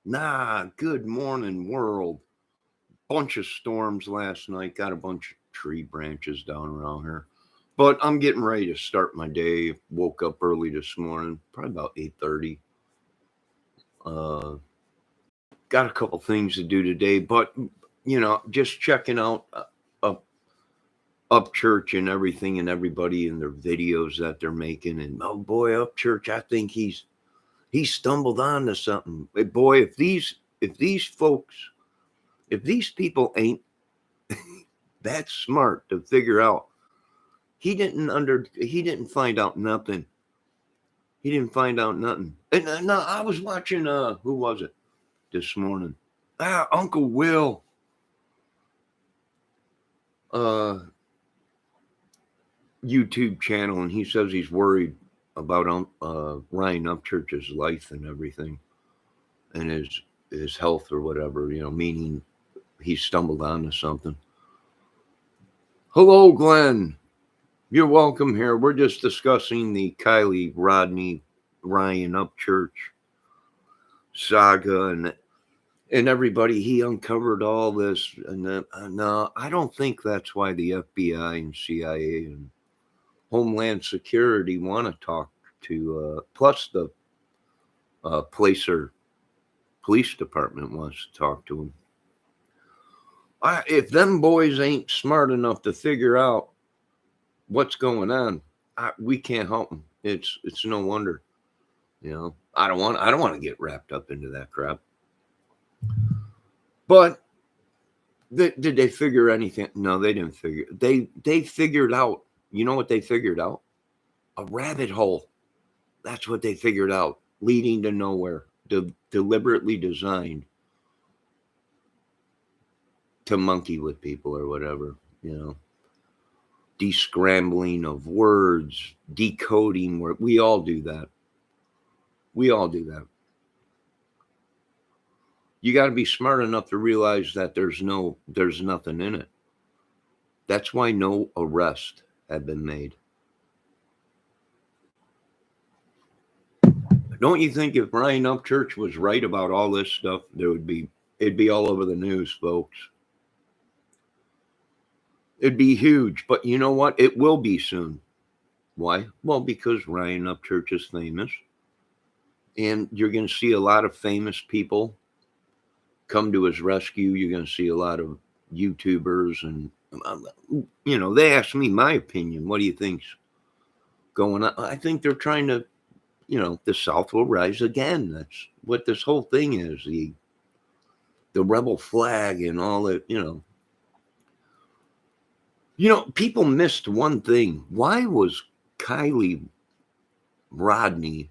Good morning, world. Bunch of storms last night. Got a bunch of tree branches down around here. But I'm getting ready to start my day. Woke up early this morning, probably about 8:30. Uh, got a couple things to do today, but just checking out up upchurch and everything and everybody and their videos that they're making. And oh boy, upchurch, I think he stumbled onto something. Boy, if these folks, if these people ain't that smart to figure out, he didn't find out nothing. He didn't find out nothing. And no, I was watching who was it this morning? Uncle Will. Uh YouTube channel, and he says he's worried about Ryan Upchurch's life and everything, and his health or whatever. Meaning he stumbled onto something. Hello, Glenn. You're welcome here. We're just discussing the Kylie Rodney Ryan Upchurch saga and everybody. He uncovered all this, and no, I don't think that's why the FBI and CIA and Homeland Security want to talk to. Plus, the Placer Police Department wants to talk to him. If them boys ain't smart enough to figure out what's going on, we can't help them. It's no wonder. I don't want to get wrapped up into that crap. But did they figure anything? No, they didn't figure. They figured out. You know what they figured out? A rabbit hole. That's what they figured out, leading to nowhere. Deliberately designed to monkey with people or whatever. Descrambling of words, decoding words. We all do that. You got to be smart enough to realize that there's nothing in it. That's why no arrest had been made. Don't you think if Ryan Upchurch was right about all this stuff, it'd be all over the news, folks. It'd be huge, but you know what? It will be soon. Why? Well, because Ryan Upchurch is famous, and you're going to see a lot of famous people come to his rescue. You're going to see a lot of YouTubers, and they asked me my opinion. What do you think's going on? I think they're trying to, the South will rise again. That's what this whole thing is. The rebel flag and all that. People missed one thing. Why was Kylie Rodney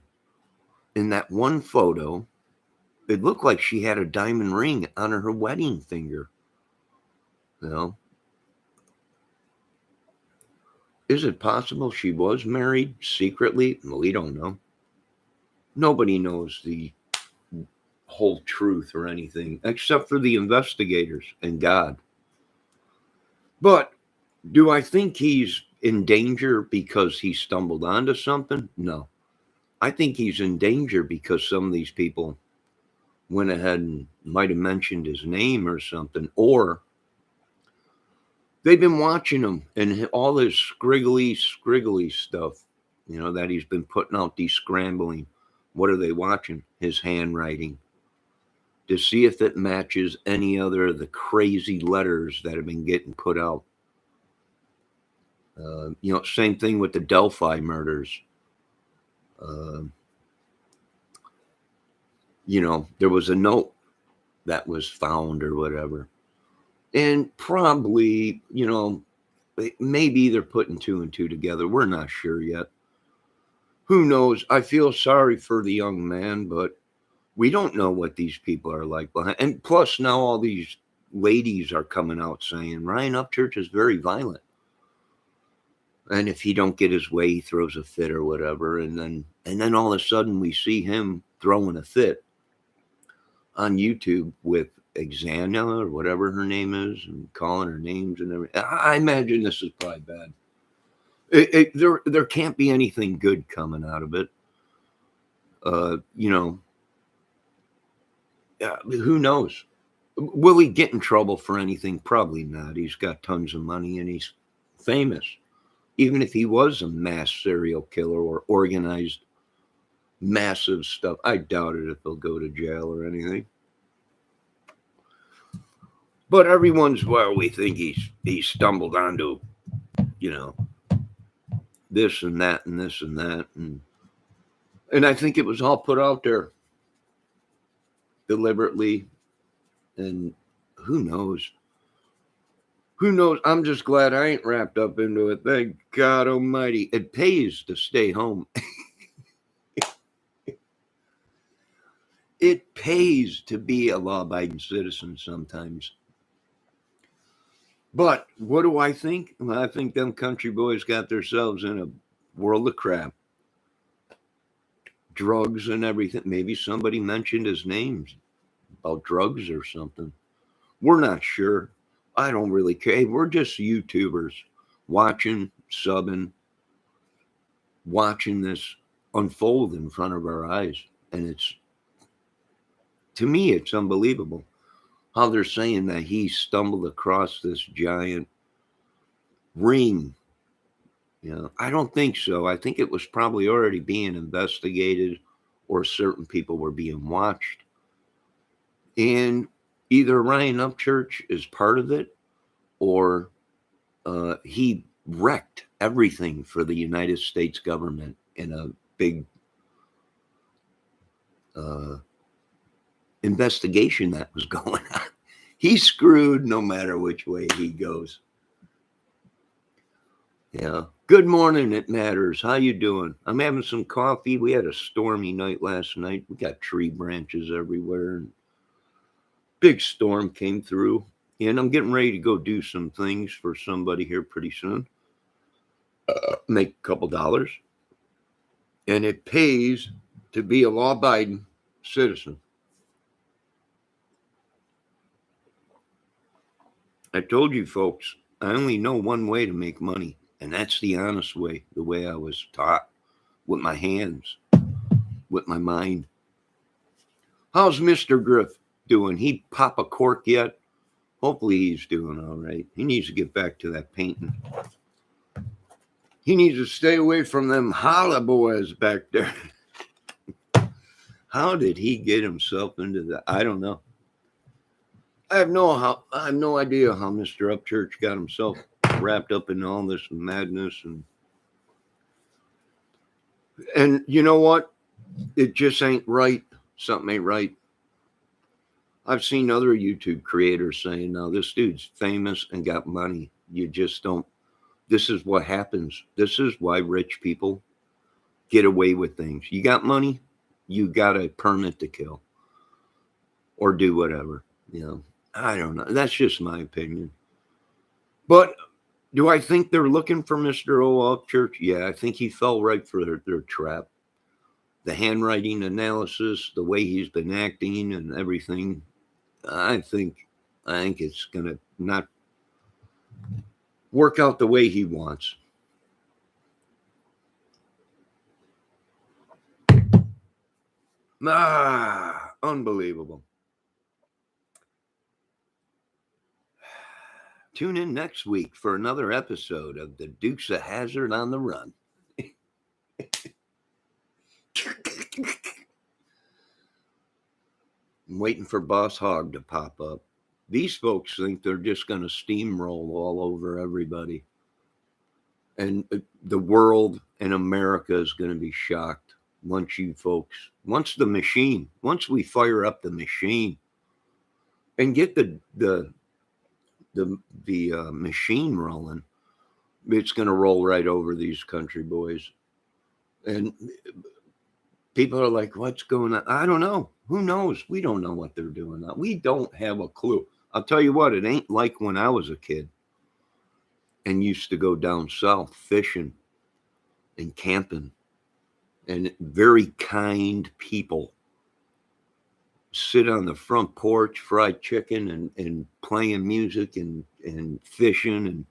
in that one photo? It looked like she had a diamond ring on her wedding finger. Is it possible she was married secretly? We don't know. Nobody knows the whole truth or anything except for the investigators and God. But do I think he's in danger because he stumbled onto something? No. I think he's in danger because some of these people went ahead and might have mentioned his name or something, or they've been watching him and all this scriggly stuff, that he's been putting out, descrambling. What are they watching? His handwriting, to see if it matches any other of the crazy letters that have been getting put out. Same thing with the Delphi murders. There was a note that was found or whatever. And probably, maybe they're putting two and two together. We're not sure yet. Who knows? I feel sorry for the young man, but we don't know what these people are like behind. And plus, now all these ladies are coming out saying Ryan Upchurch is very violent. And if he don't get his way, he throws a fit or whatever. And then all of a sudden we see him throwing a fit on YouTube with Xana or whatever her name is, and calling her names and everything. I imagine this is probably bad. There can't be anything good coming out of it. Who knows? Will he get in trouble for anything? Probably not. He's got tons of money and he's famous. Even if he was a mass serial killer or organized massive stuff, I doubt it if he'll go to jail or anything. But every once in a while, we think he stumbled onto, you know, this and that and this and that, and I think it was all put out there deliberately. And who knows? Who knows? I'm just glad I ain't wrapped up into it. Thank God Almighty. It pays to stay home. It pays to be a law-abiding citizen sometimes. But what do I think? Well, I think them country boys got themselves in a world of crap. Drugs and everything. Maybe somebody mentioned his names about drugs or something. We're not sure. I don't really care. Hey, we're just YouTubers watching, subbing, watching this unfold in front of our eyes. And it's, to me, it's unbelievable how they're saying that he stumbled across this giant ring. I don't think so. I think it was probably already being investigated or certain people were being watched. And either Ryan Upchurch is part of it or he wrecked everything for the United States government in a big investigation that was going on. He's screwed no matter which way he goes. Yeah. Good morning, It Matters. How you doing? I'm having some coffee. We had a stormy night last night. We got tree branches everywhere. And big storm came through. And I'm getting ready to go do some things for somebody here pretty soon. Make a couple dollars. And it pays to be a law-abiding citizen. I told you folks, I only know one way to make money, and that's the honest way, the way I was taught, with my hands, with my mind. How's Mr. Griff doing? He pop a cork yet? Hopefully he's doing all right. He needs to get back to that painting. He needs to stay away from them holla boys back there. How did he get himself into that? I don't know. I have no idea how Mr. Upchurch got himself wrapped up in all this madness, and you know what? It just ain't right. Something ain't right. I've seen other YouTube creators saying, "Now this dude's famous and got money. You just don't. This is what happens. This is why rich people get away with things. You got money, you got a permit to kill or do whatever. I don't know. That's just my opinion. But do I think they're looking for Mr. Upchurch? Yeah, I think he fell right for their trap. The handwriting analysis, the way he's been acting and everything, I think it's going to not work out the way he wants. Unbelievable. Tune in next week for another episode of the Dukes of Hazzard on the Run. I'm waiting for Boss Hogg to pop up. These folks think they're just going to steamroll all over everybody. And the world and America is going to be shocked once we fire up the machine and get the machine rolling, it's going to roll right over these country boys. And people are like, what's going on? I don't know. Who knows? We don't know what they're doing. We don't have a clue. I'll tell you what, it ain't like when I was a kid and used to go down south fishing and camping, and very kind people sit on the front porch, fried chicken and playing music and fishing. And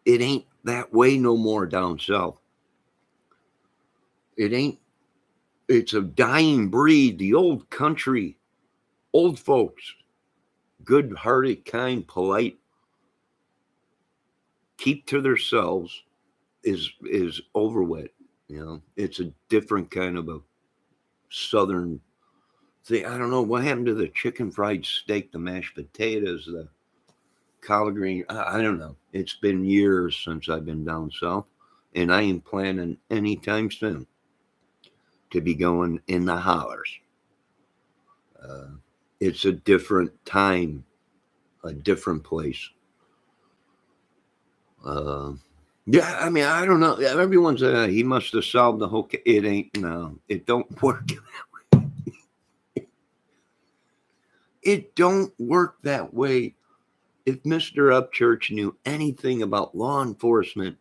it ain't that way no more down south. It's a dying breed. The old country Old folks, good-hearted, kind, polite, keep to themselves is over with. It's a different kind of a southern thing. I don't know what happened to the chicken fried steak, the mashed potatoes, the collard green. I don't know. It's been years since I've been down south, and I ain't planning anytime soon to be going in the hollers. It's a different time, a different place. Yeah, I mean, I don't know. Everyone's he must have solved the whole. It ain't. No, it don't work. It don't work that way. If Mr. Upchurch knew anything about law enforcement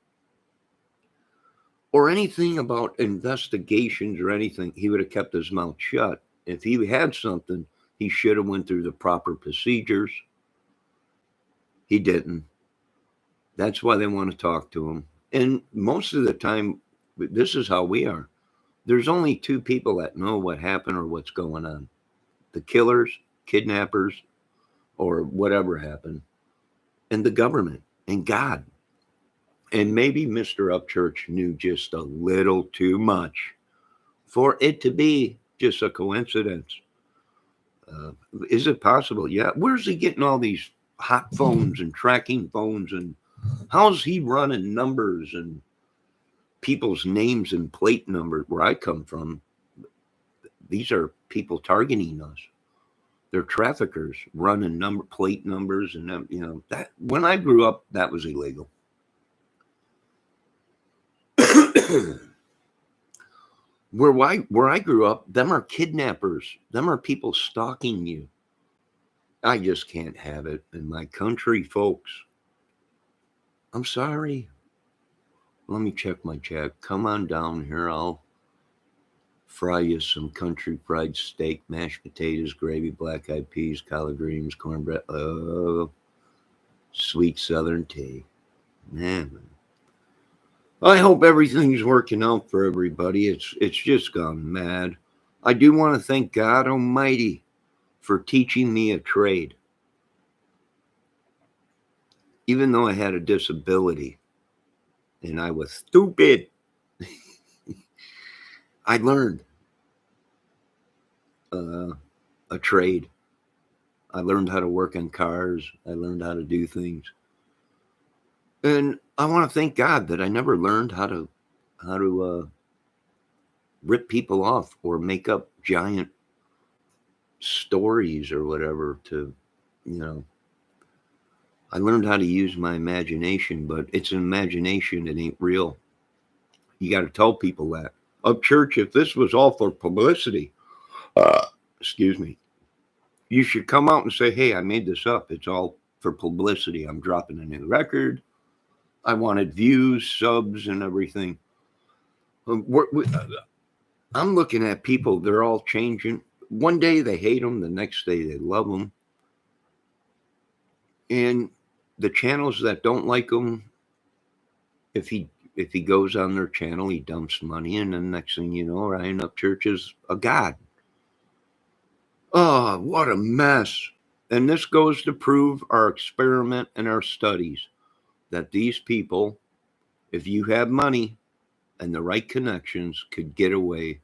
or anything about investigations or anything, he would have kept his mouth shut. If he had something, he should have went through the proper procedures. He didn't. That's why they want to talk to him. And most of the time, this is how we are. There's only two people that know what happened or what's going on. The killers, kidnappers, or whatever happened, and the government and God. And maybe Mr. Upchurch knew just a little too much for it to be just a coincidence. Is it possible? Yeah. Where's he getting all these hot phones and tracking phones? And how's he running numbers and people's names and plate numbers? Where I come from, these are people targeting us. They're traffickers running plate numbers. And, that when I grew up, that was illegal. Where I grew up, them are kidnappers. Them are people stalking you. I just can't have it in my country, folks. I'm sorry. Let me check my check. Come on down here. I'll fry you some country fried steak, mashed potatoes, gravy, black eyed peas, collard greens, cornbread. Oh, sweet southern tea. Man. I hope everything's working out for everybody. It's just gone mad. I do want to thank God Almighty for teaching me a trade. Even though I had a disability and I was stupid, I learned a trade. I learned how to work on cars. I learned how to do things. And I want to thank God that I never learned how to rip people off or make up giant stories or whatever to, I learned how to use my imagination, but it's an imagination. It ain't real. You got to tell people that. Upchurch, if this was all for publicity, excuse me, you should come out and say, hey, I made this up. It's all for publicity. I'm dropping a new record. I wanted views, subs, and everything. I'm looking at people. They're all changing. One day they hate them. The next day they love them. And the channels that don't like them, if he goes on their channel, he dumps money. And then next thing you know, Ryan Upchurch is a god. Oh, what a mess. And this goes to prove our experiment and our studies that these people, if you have money and the right connections, could get away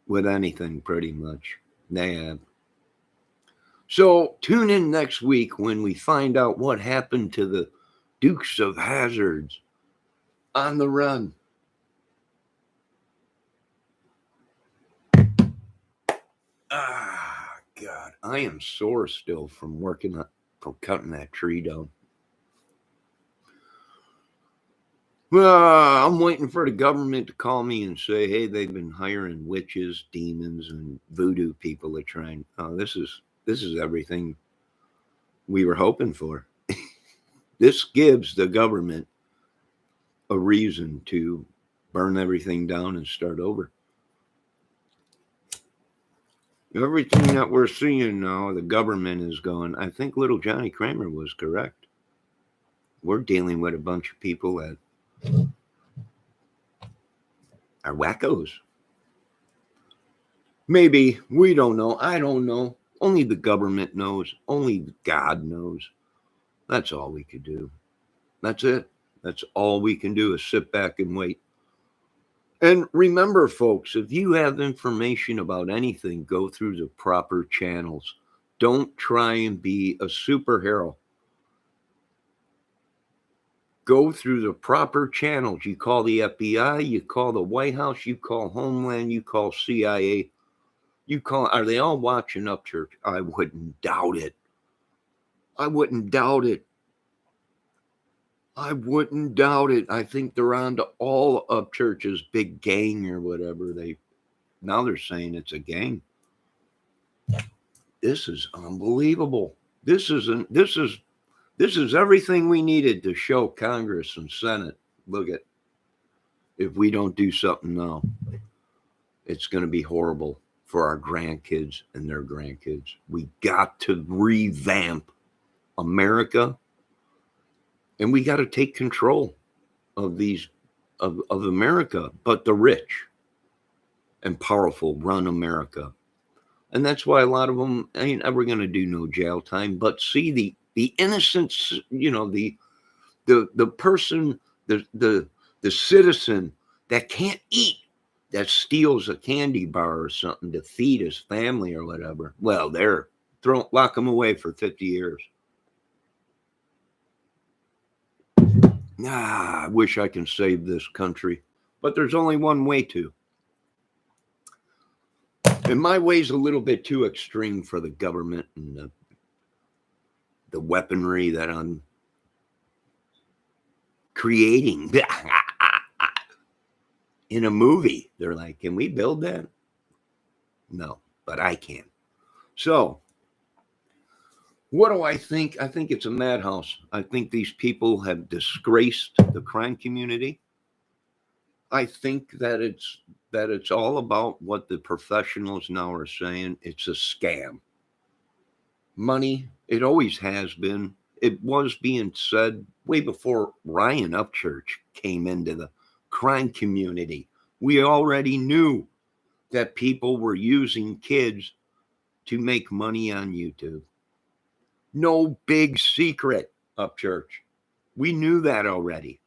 with anything pretty much. They have. So tune in next week when we find out what happened to the Dukes of Hazzards on the run. Ah, God, I am sore still from cutting that tree down. Well, I'm waiting for the government to call me and say, hey, they've been hiring witches, demons, and voodoo people to try and, this is everything we were hoping for. This gives the government a reason to burn everything down and start over. Everything that we're seeing now, the government is going, I think little Johnny Kramer was correct. We're dealing with a bunch of people that are wackos. Maybe. We don't know. I don't know. Only the government knows. Only God knows. That's all we could do. That's it. That's all we can do is sit back and wait. And remember, folks, if you have information about anything, go through the proper channels. Don't try and be a superhero. Go through the proper channels. You call the FBI, you call the White House, you call Homeland, you call CIA. Are they all watching Upchurch? I wouldn't doubt it. I wouldn't doubt it. I wouldn't doubt it. I think they're on to all Upchurch's big gang or whatever. Now they're saying it's a gang. This is unbelievable. This is everything we needed to show Congress and Senate. Look at, if we don't do something now, it's going to be horrible for our grandkids and their grandkids. We got to revamp America, and we got to take control of America. But the rich and powerful run America, and that's why a lot of them ain't ever going to do no jail time. But see the innocence, the person, the citizen that can't eat, that steals a candy bar or something to feed his family or whatever. Well, lock them away for 50 years. I wish I can save this country, but there's only one way to. And my way's a little bit too extreme for the government and the weaponry that I'm creating. In a movie, they're like, can we build that? No, but I can. So, what do I think? I think it's a madhouse. I think these people have disgraced the crime community. I think that it's all about what the professionals now are saying. It's a scam. Money, it always has been. It was being said way before Ryan Upchurch came into the crime community. We already knew that people were using kids to make money on YouTube. No big secret, Upchurch. We knew that already.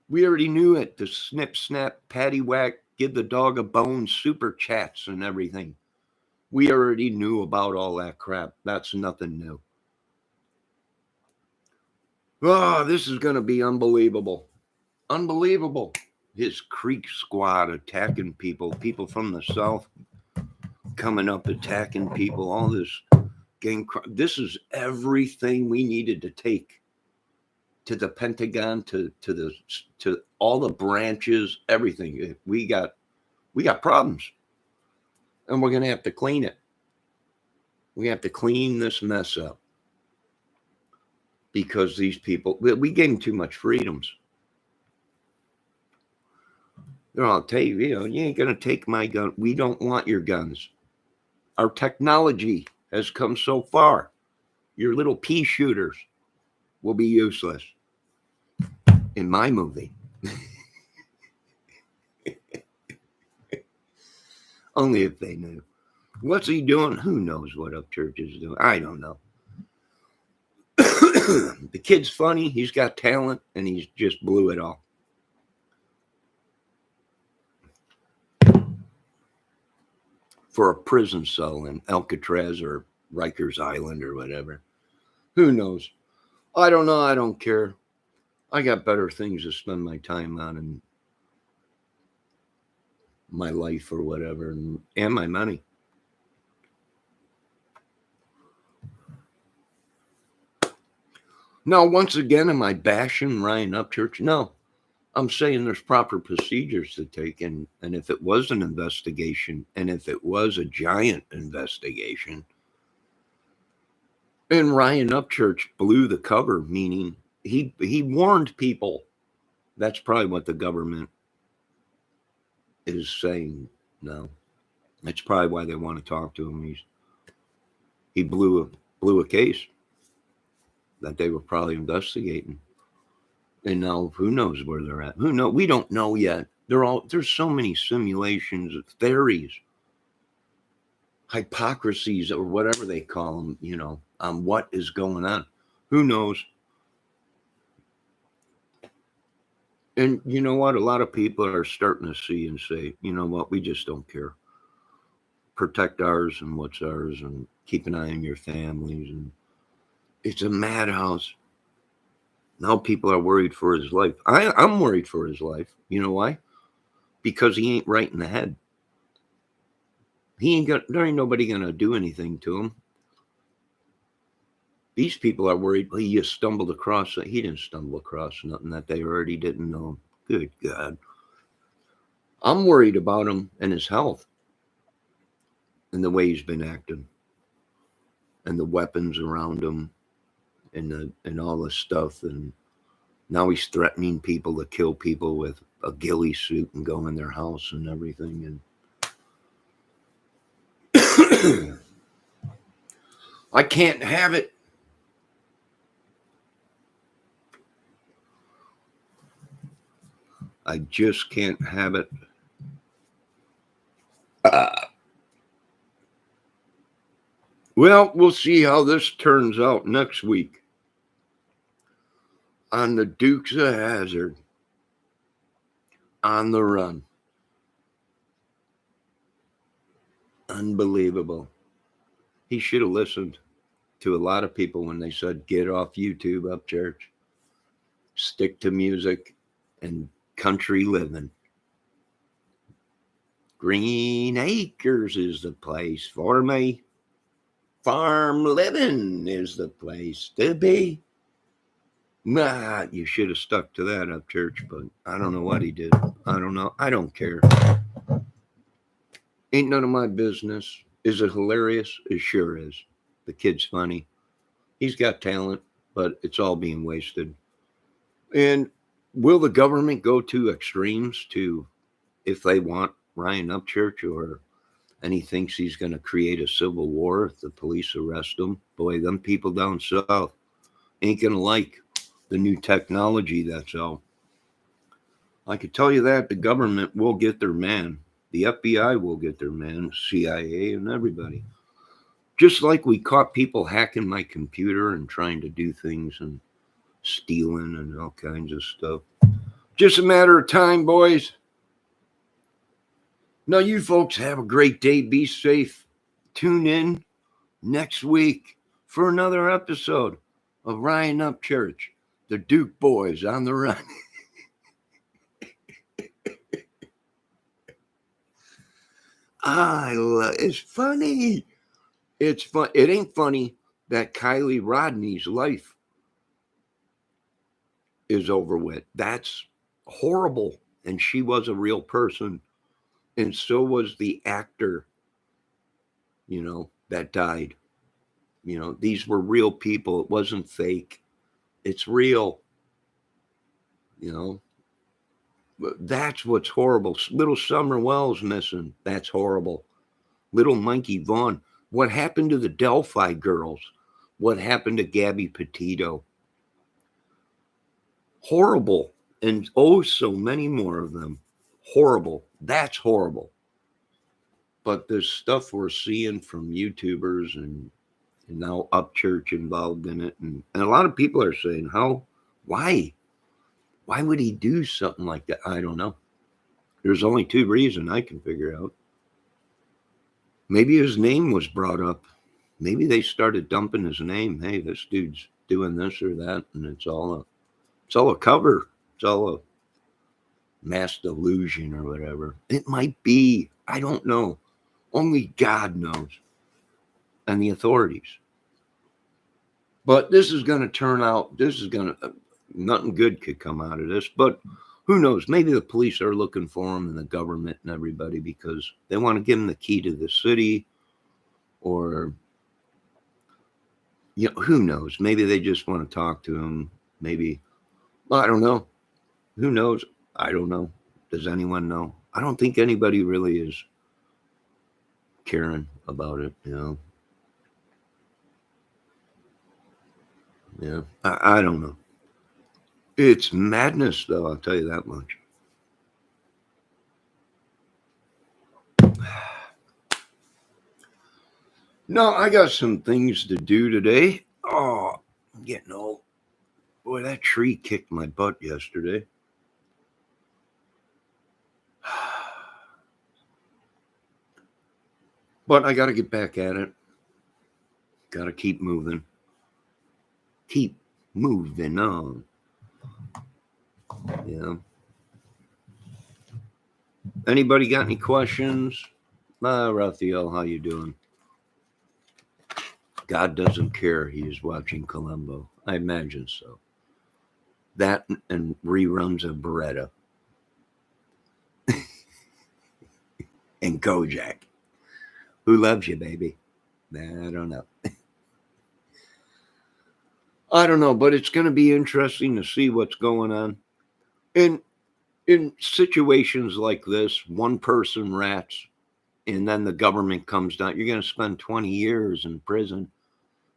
We already knew it. The snip, snap, patty whack, give the dog a bone, super chats and everything. We already knew about all that crap. That's nothing new. Oh, this is going to be unbelievable. Unbelievable. His Creek squad attacking people from the South coming up, attacking people, all this gang crime. This is everything we needed to take to the Pentagon, to all the branches, everything. We got problems, and we're going to have to clean it. We have to clean this mess up because these people, we gave them too much freedoms. I'll tell you, you ain't going to take my gun. We don't want your guns. Our technology has come so far. Your little pea shooters will be useless in my movie. Only if they knew. What's he doing? Who knows what Upchurch is doing? I don't know. The kid's funny. He's got talent, and he's just blew it all. For a prison cell in Alcatraz or Rikers Island or whatever. Who knows? I don't know. I don't care. I got better things to spend my time on in my life or whatever, and my money. Now, once again, am I bashing Ryan Upchurch? No. I'm saying there's proper procedures to take, and if it was an investigation, and if it was a giant investigation, and Ryan Upchurch blew the cover, meaning he warned people. That's probably what the government is saying now. That's probably why they want to talk to him. He blew a case that they were probably investigating. And now who knows where they're at? We don't know yet. There's so many simulations, theories, hypocrisies, or whatever they call them, on what is going on. Who knows? And you know what? A lot of people are starting to see and say, you know what? We just don't care. Protect ours and what's ours, and keep an eye on your families. And it's a madhouse. Now people are worried for his life. I'm worried for his life. You know why? Because he ain't right in the head. There ain't nobody gonna do anything to him. These people are worried. Well, he just stumbled across it. He didn't stumble across nothing that they already didn't know. Good God. I'm worried about him and his health and the way he's been acting and the weapons around him and all this stuff. And now he's threatening people to kill people with a ghillie suit and go in their house and everything. And I can't have it. I just can't have it. Well, we'll see how this turns out next week on the Dukes of Hazzard, on the run. Unbelievable. He should have listened to a lot of people when they said, get off YouTube, upchurch. Stick to music and country living. Green Acres is the place for me. Farm living is the place to be. Nah, you should have stuck to that, upchurch, but I don't know what he did. I don't know. I don't care. Ain't none of my business. Is it hilarious? It sure is. The kid's funny. He's got talent, but it's all being wasted. And will the government go to extremes to, if they want Ryan Upchurch, and he thinks he's going to create a civil war if the police arrest him? Boy, them people down south ain't going to like the new technology that's out. I could tell you that the government will get their man. The FBI will get their man, CIA, and everybody. Just like we caught people hacking my computer and trying to do things and stealing and all kinds of stuff. Just a matter of time, boys. Now, you folks have a great day. Be safe. Tune in next week for another episode of Ryan Upchurch, the Duke Boys on the Run. It's funny. It's fun. It ain't funny that Kylie Rodney's life is over with. That's horrible. And she was a real person. And so was the actor, that died. These were real people. It wasn't fake. It's real. That's what's horrible. Little Summer Wells missing. That's horrible. Little Mikey Vaughn. What happened to the Delphi girls? What happened to Gabby Petito? Horrible. And oh, so many more of them. Horrible. That's horrible. But there's stuff we're seeing from YouTubers and now Upchurch involved in it. And a lot of people are saying, why? Why would he do something like that? I don't know. There's only two reasons I can figure out. Maybe his name was brought up. Maybe they started dumping his name. Hey, this dude's doing this or that, and it's all a cover. It's all a mass delusion or whatever. It might be. I don't know. Only God knows. And the authorities. But this is going to turn out, nothing good could come out of this. But who knows? Maybe the police are looking for him and the government and everybody because they want to give him the key to the city. Or, who knows? Maybe they just want to talk to him. Maybe, I don't know. Who knows? I don't know. Does anyone know? I don't think anybody really is caring about it, Yeah, I don't know. It's madness, though, I'll tell you that much. No, I got some things to do today. Oh, I'm getting old. Boy, that tree kicked my butt yesterday. But I got to get back at it. Got to keep moving. Keep moving on. Yeah. Anybody got any questions? Raphael, how you doing? God doesn't care. He is watching Columbo. I imagine so. That and reruns of Beretta. And Kojak. Who loves you, baby? I don't know. I don't know, but it's going to be interesting to see what's going on. In situations like this, one person rats and then the government comes down. You're going to spend 20 years in prison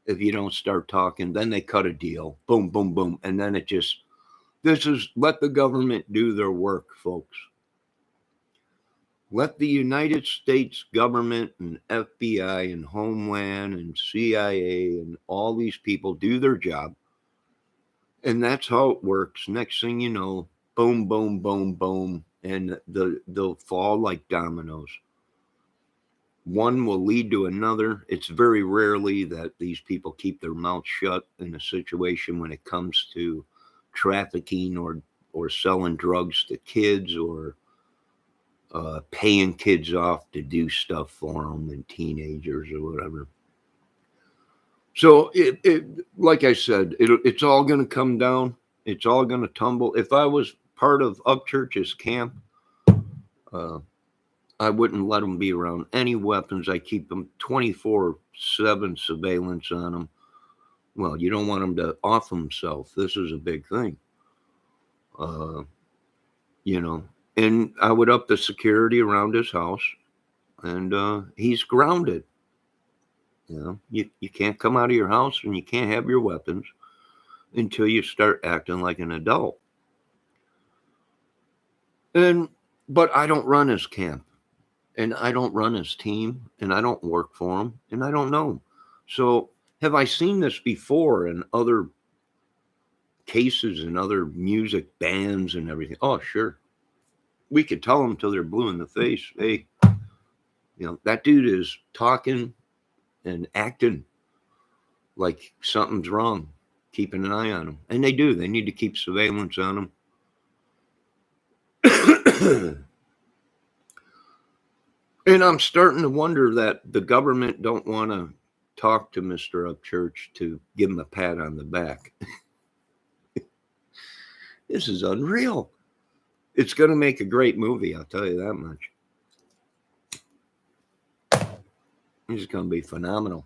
if you don't start talking. Then they cut a deal. Boom, boom, boom. And then let the government do their work, folks. Let the United States government and FBI and Homeland and CIA and all these people do their job. And that's how it works. Next thing you know, boom, boom, boom, boom. And they'll fall like dominoes. One will lead to another. It's very rarely that these people keep their mouth shut in a situation when it comes to trafficking or selling drugs to kids or paying kids off to do stuff for them and teenagers or whatever. So like I said, it's all going to come down. It's all going to tumble. If I was part of Upchurch's camp, I wouldn't let them be around any weapons. I keep them 24/7 surveillance on them. Well, you don't want them to off themselves. This is a big thing. And I would up the security around his house, and he's grounded. You can't come out of your house and you can't have your weapons until you start acting like an adult. But I don't run his camp, and I don't run his team, and I don't work for him, and I don't know him. So have I seen this before in other cases and other music bands and everything? Oh, sure. We could tell them till they're blue in the face. Hey, that dude is talking and acting like something's wrong. Keeping an eye on them. And they do. They need to keep surveillance on them. And I'm starting to wonder that the government don't want to talk to Mr. Upchurch to give him a pat on the back. This is unreal. It's going to make a great movie, I'll tell you that much. It's going to be phenomenal.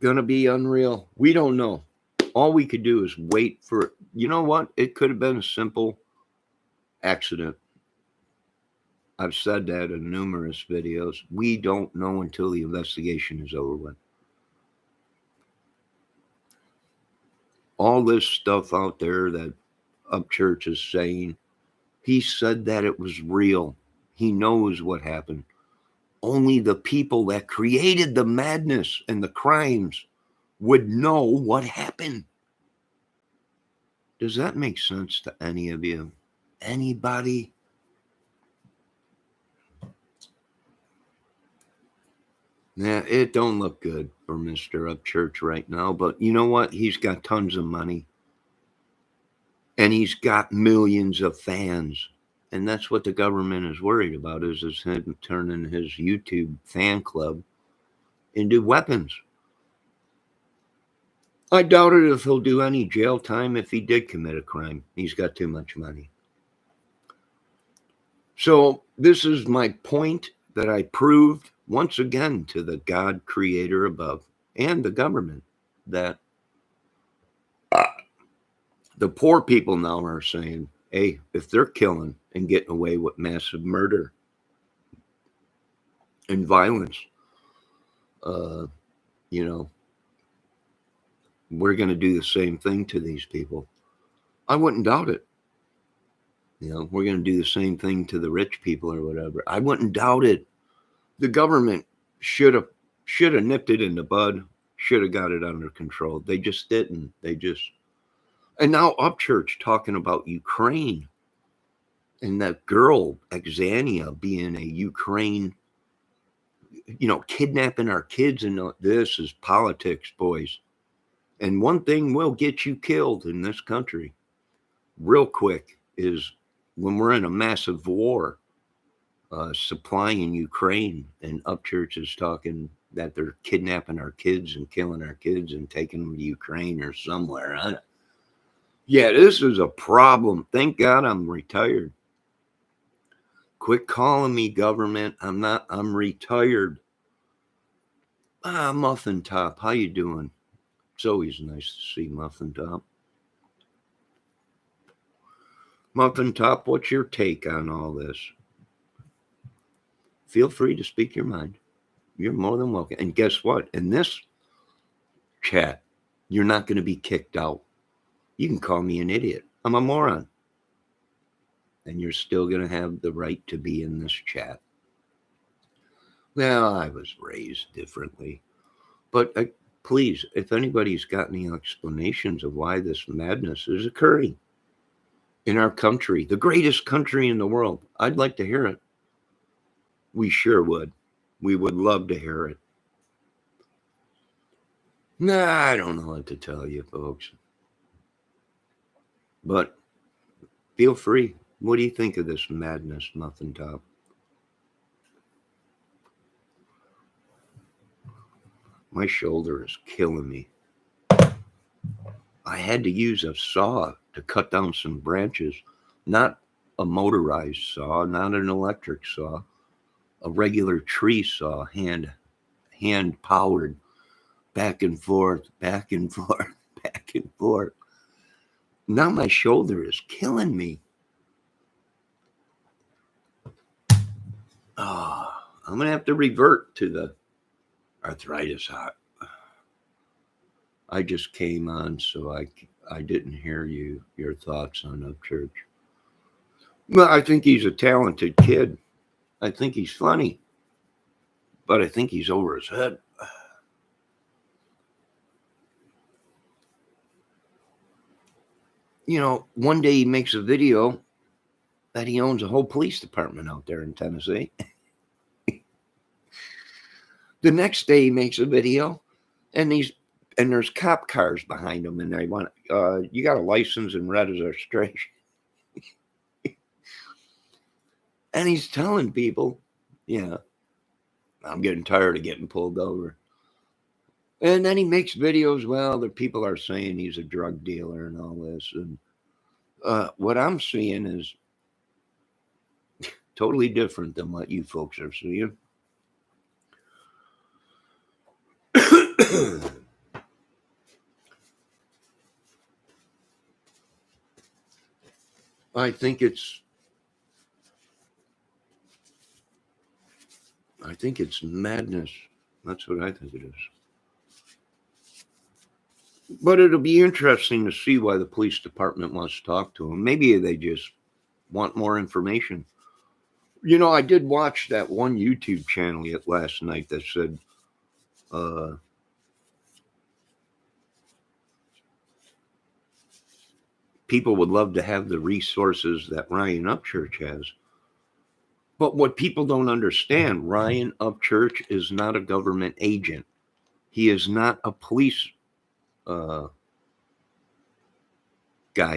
Going to be unreal. We don't know. All we could do is wait for, you know what? It could have been a simple accident. I've said that in numerous videos. We don't know until the investigation is over with. All this stuff out there that Upchurch is saying, he said that it was real. He knows what happened. Only the people that created the madness and the crimes would know what happened. Does that make sense to any of you? Anybody? Yeah, it don't look good for Mr. Upchurch right now, but you know what? He's got tons of money. And he's got millions of fans. And that's what the government is worried about, is him turning his YouTube fan club into weapons. I doubt it if he'll do any jail time if he did commit a crime. He's got too much money. So this is my point that I proved once again to the God creator above and the government that the poor people now are saying, hey, if they're killing and getting away with massive murder and violence, we're going to do the same thing to these people. I wouldn't doubt it. We're going to do the same thing to the rich people or whatever. I wouldn't doubt it. The government should have nipped it in the bud, should have got it under control. They just didn't. And now upchurch talking about Ukraine and that girl Exania being a Ukraine, kidnapping our kids, and this is politics, boys. And one thing will get you killed in this country real quick is when we're in a massive war, supplying Ukraine, and upchurch is talking that they're kidnapping our kids and killing our kids and taking them to Ukraine or somewhere. Yeah, this is a problem. Thank God I'm retired. Quit calling me government. I'm retired. Muffin Top, how you doing? It's always nice to see Muffin Top. Muffin Top, what's your take on all this? Feel free to speak your mind. You're more than welcome. And guess what? In this chat, you're not going to be kicked out. You can call me an idiot. I'm a moron. And you're still going to have the right to be in this chat. Well, I was raised differently. But please, if anybody's got any explanations of why this madness is occurring in our country, the greatest country in the world, I'd like to hear it. We sure would. We would love to hear it. Nah, I don't know what to tell you, folks. But feel free. What do you think of this madness, Muffin Top? My shoulder is killing me. I had to use a saw to cut down some branches, not a motorized saw, not an electric saw, a regular tree saw, hand powered, back and forth, back and forth, back and forth. Now my shoulder is killing me. I'm going to have to revert to the arthritis hot. I just came on, so I didn't hear your thoughts on upchurch. Well, I think he's a talented kid. I think he's funny. But I think he's over his head. One day he makes a video that he owns a whole police department out there in Tennessee. The next day he makes a video and there's cop cars behind him, and they want, you got a license and registration. And he's telling people, I'm getting tired of getting pulled over. And then he makes videos, well, the people are saying he's a drug dealer and all this. And what I'm seeing is totally different than what you folks are seeing. I think it's madness. That's what I think it is. But it'll be interesting to see why the police department wants to talk to him. Maybe they just want more information. I did watch that one YouTube channel last night that said, people would love to have the resources that Ryan Upchurch has. But what people don't understand, Ryan Upchurch is not a government agent. He is not a police guy.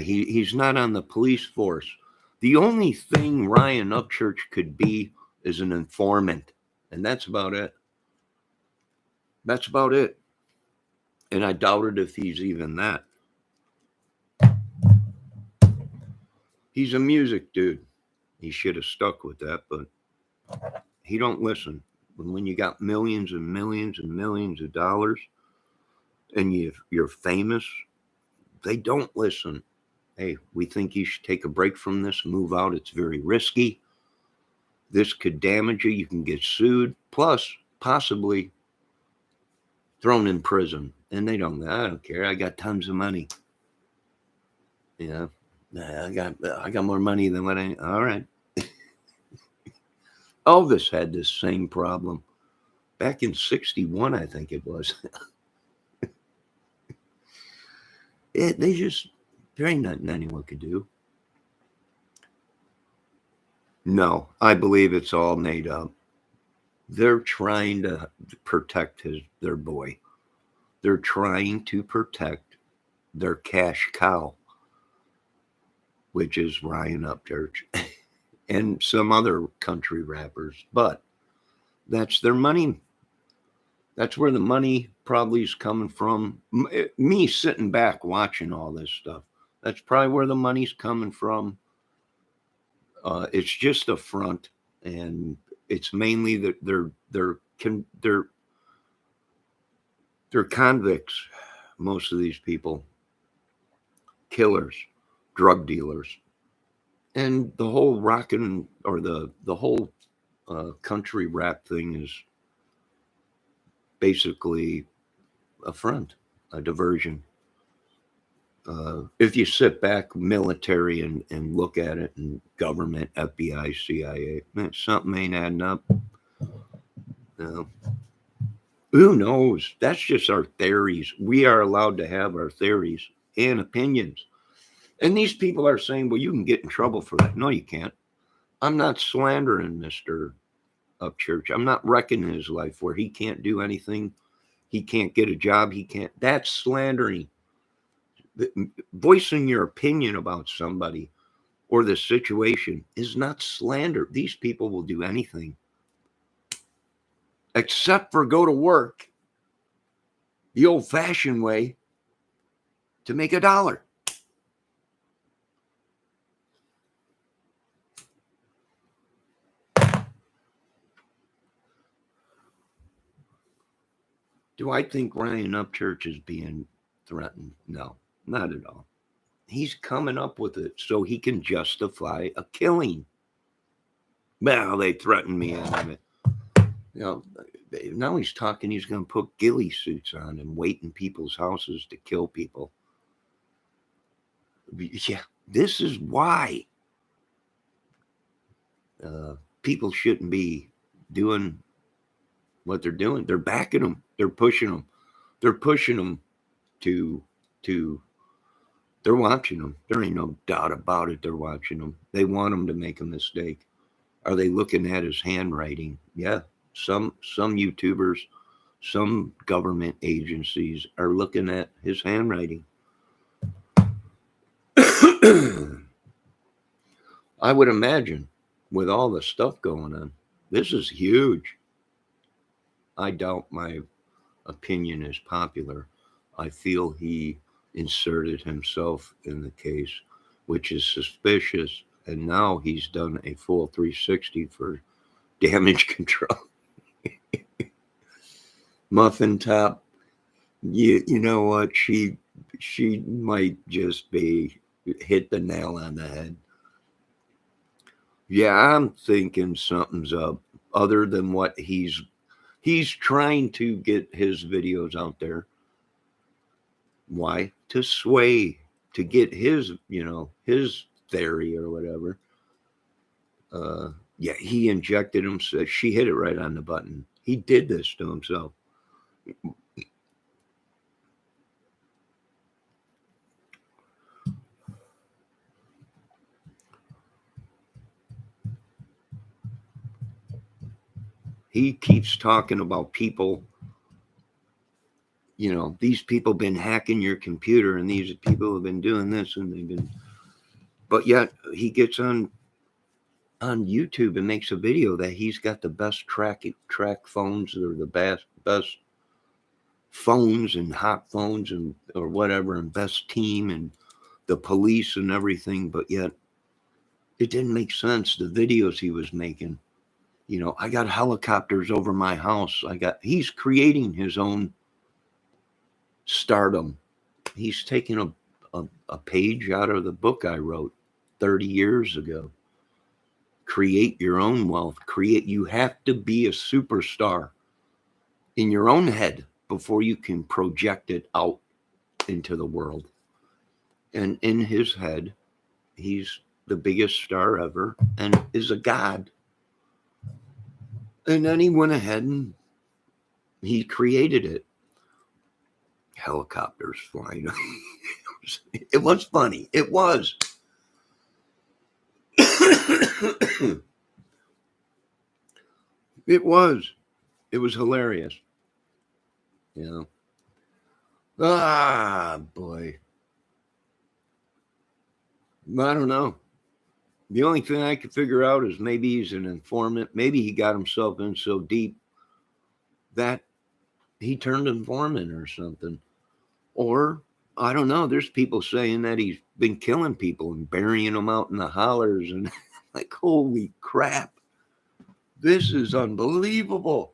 He's not on the police force. The only thing Ryan Upchurch could be is an informant. And that's about it. That's about it. And I doubted if he's even that. He's a music dude. He should have stuck with that, but he don't listen. When you got millions and millions and millions of dollars and you're famous, they don't listen. Hey, we think you should take a break from this, move out. It's very risky. This could damage you. You can get sued, plus possibly thrown in prison. And I don't care. I got tons of money. Nah, I got more money than what I. All right. Elvis had this same problem back in '61, I think it was. They just there ain't nothing anyone could do. No, I believe it's all made up. They're trying to protect their boy. They're trying to protect their cash cow, which is Ryan Upchurch and some other country rappers. But that's their money. That's where the money probably is coming from. Me sitting back watching all this stuff. That's probably where the money's coming from. It's just a front, and it's mainly that they're convicts. Most of these people, killers, drug dealers, and the whole rockin' or the whole country rap thing is basically a front, a diversion. If you sit back, military, and look at it, and government, FBI, CIA, man, something ain't adding up. Uh, who knows? That's just our theories. We are allowed to have our theories and opinions. And these people are saying, well, you can get in trouble for that. No, you can't. I'm not slandering Mr. Upchurch. I'm not wrecking his life where he can't do anything. He can't get a job. He can't. That's slandering. Voicing your opinion about somebody or the situation is not slander. These people will do anything except for go to work the old fashioned way to make $1. Do I think Ryan Upchurch is being threatened? No, not at all. He's coming up with it so he can justify a killing. Well, they threatened me on it. You know, now he's talking he's going to put ghillie suits on and wait in people's houses to kill people. Yeah, this is why people shouldn't be doing what they're doing. They're backing them. They're pushing them. They're pushing them to they're watching them. There ain't no doubt about it. They're watching them. They want him to make a mistake. Are they looking at his handwriting? Yeah. Some YouTubers, some government agencies are looking at his handwriting. I would imagine with all the stuff going on, this is huge. I doubt my opinion is popular. I feel he inserted himself in the case, which is suspicious. And now he's done a full 360 for damage control. Muffin Top, you know what? She might just be hit the nail on the head. Yeah, I'm thinking something's up other than what he's trying to get his videos out there. Why? To sway, to get his, his theory or whatever. Yeah, he injected himself. She hit it right on the button. He did this to himself. He keeps talking about people, these people been hacking your computer and these people have been doing this and they've been, but yet he gets on YouTube and makes a video that he's got the best track phones or the best phones and hot phones and or whatever and best team and the police and everything, but yet it didn't make sense. The videos he was making, I got helicopters over my house. He's creating his own stardom. He's taking a page out of the book I wrote 30 years ago. Create your own wealth. You have to be a superstar in your own head before you can project it out into the world. And in his head, He's the biggest star ever and is a god. And then he went ahead and he created it. Helicopters flying. It was funny. It was. It was. It was hilarious. You know. Ah, boy. I don't know. The only thing I could figure out is maybe he's an informant. Maybe he got himself in so deep that he turned informant or something. Or, I don't know. There's people saying that he's been killing people and burying them out in the hollers. And like, holy crap. This is unbelievable.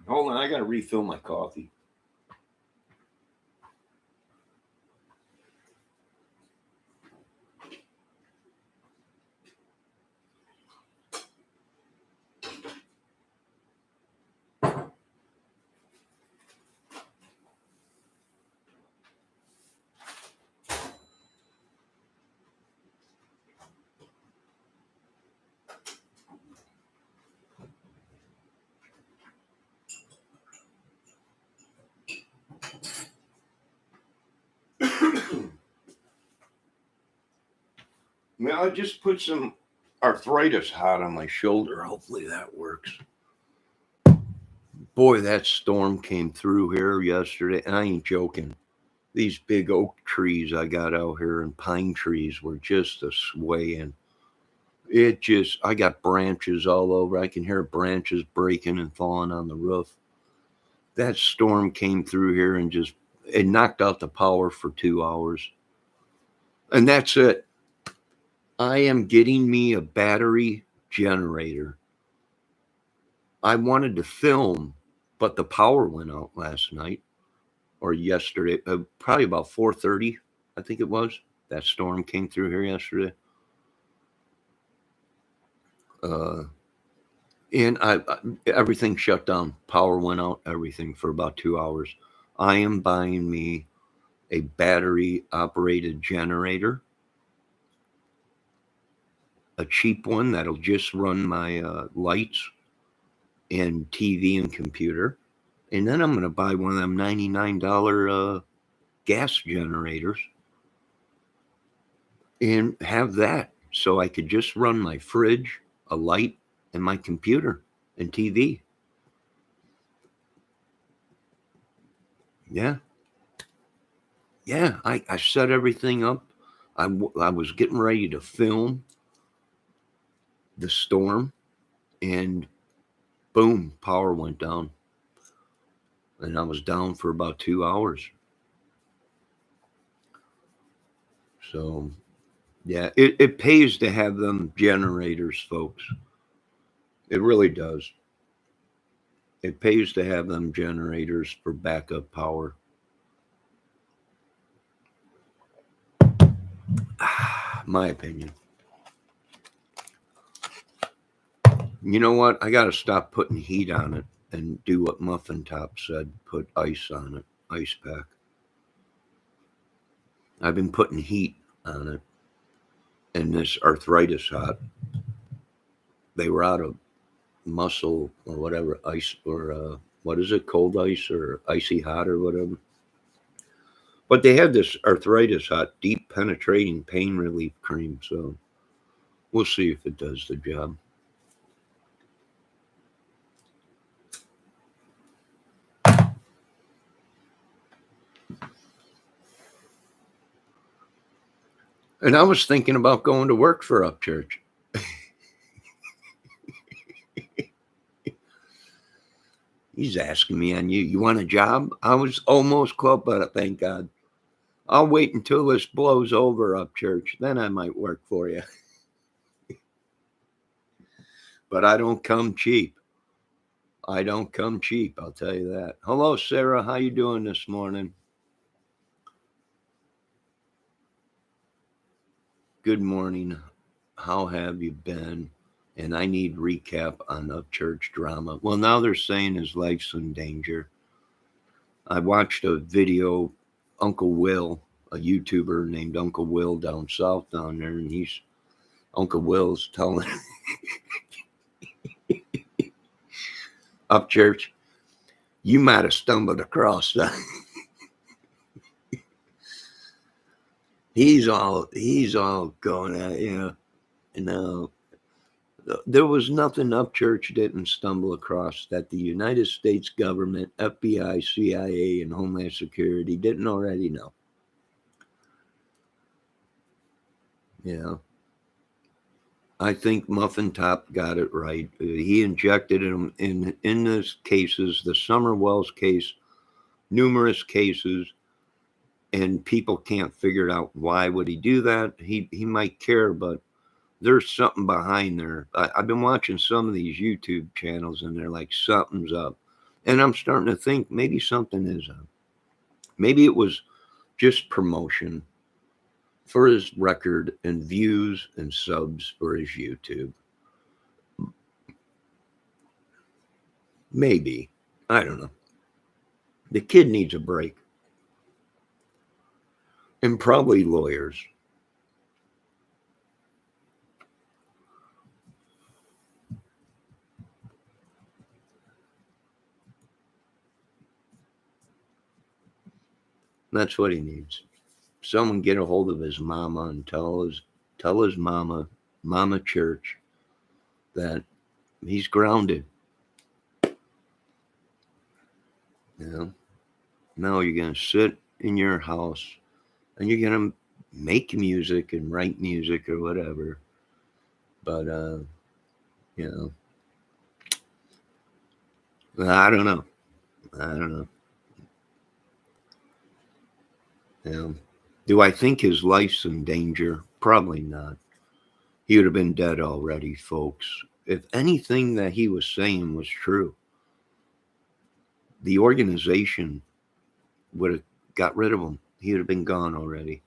Hold on. I got to refill my coffee. Well, I just put some arthritis hot on my shoulder. Hopefully that works. Boy, that storm came through here yesterday, and I ain't joking. These big oak trees I got out here and pine trees were just a swaying. I got branches all over. I can hear branches breaking and falling on the roof. That storm came through here and it knocked out the power for 2 hours. And that's it. I am getting me a battery generator. I wanted to film, but the power went out last night or yesterday, probably about 4:30, I think it was. That storm came through here yesterday. And everything shut down. Power went out, everything for about 2 hours. I am buying me a battery-operated generator. A cheap one that'll just run my lights and TV and computer. And then I'm going to buy one of them $99 gas generators and have that so I could just run my fridge, a light, and my computer and TV. Yeah. Yeah, I set everything up. I was getting ready to film the storm, and boom, power went down. And I was down for about 2 hours. So, yeah, it pays to have them generators, folks. It really does. It pays to have them generators for backup power. My opinion. You know what? I got to stop putting heat on it and do what Muffin Top said, put ice on it, ice pack. I've been putting heat on it. And this arthritis hot, they were out of muscle or whatever, ice or what is it, cold ice or icy hot or whatever. But they had this arthritis hot, deep penetrating pain relief cream. So we'll see if it does the job. And I was thinking about going to work for Upchurch. He's asking me on you want a job? I was almost close, but thank God. I'll wait until this blows over, Upchurch. Then I might work for you. But I don't come cheap. I don't come cheap, I'll tell you that. Hello, Sarah. How you doing this morning? Good morning. How have you been? And I need recap on Upchurch drama. Well, now they're saying his life's in danger. I watched a video, Uncle Will, a YouTuber named Uncle Will down south down there, and Uncle Will's telling upchurch, you might have stumbled across that. he's all going at, no. There was nothing upchurch didn't stumble across that the United States government, FBI, CIA, and Homeland Security didn't already know. I think Muffin Top got it right. He injected him in these cases, the Summer Wells case, numerous cases, and people can't figure out why would he do that. He might care, but there's something behind there. I've been watching some of these YouTube channels, and they're like, something's up. And I'm starting to think maybe something is up. Maybe it was just promotion for his record and views and subs for his YouTube. Maybe. I don't know. The kid needs a break. And probably lawyers. That's what he needs. Someone get a hold of his mama and tell his mama church, that he's grounded. Now you're going to sit in your house and you're going to make music and write music or whatever. But, I don't know. Do I think his life's in danger? Probably not. He would have been dead already, folks. If anything that he was saying was true, the organization would have got rid of him. He would have been gone already.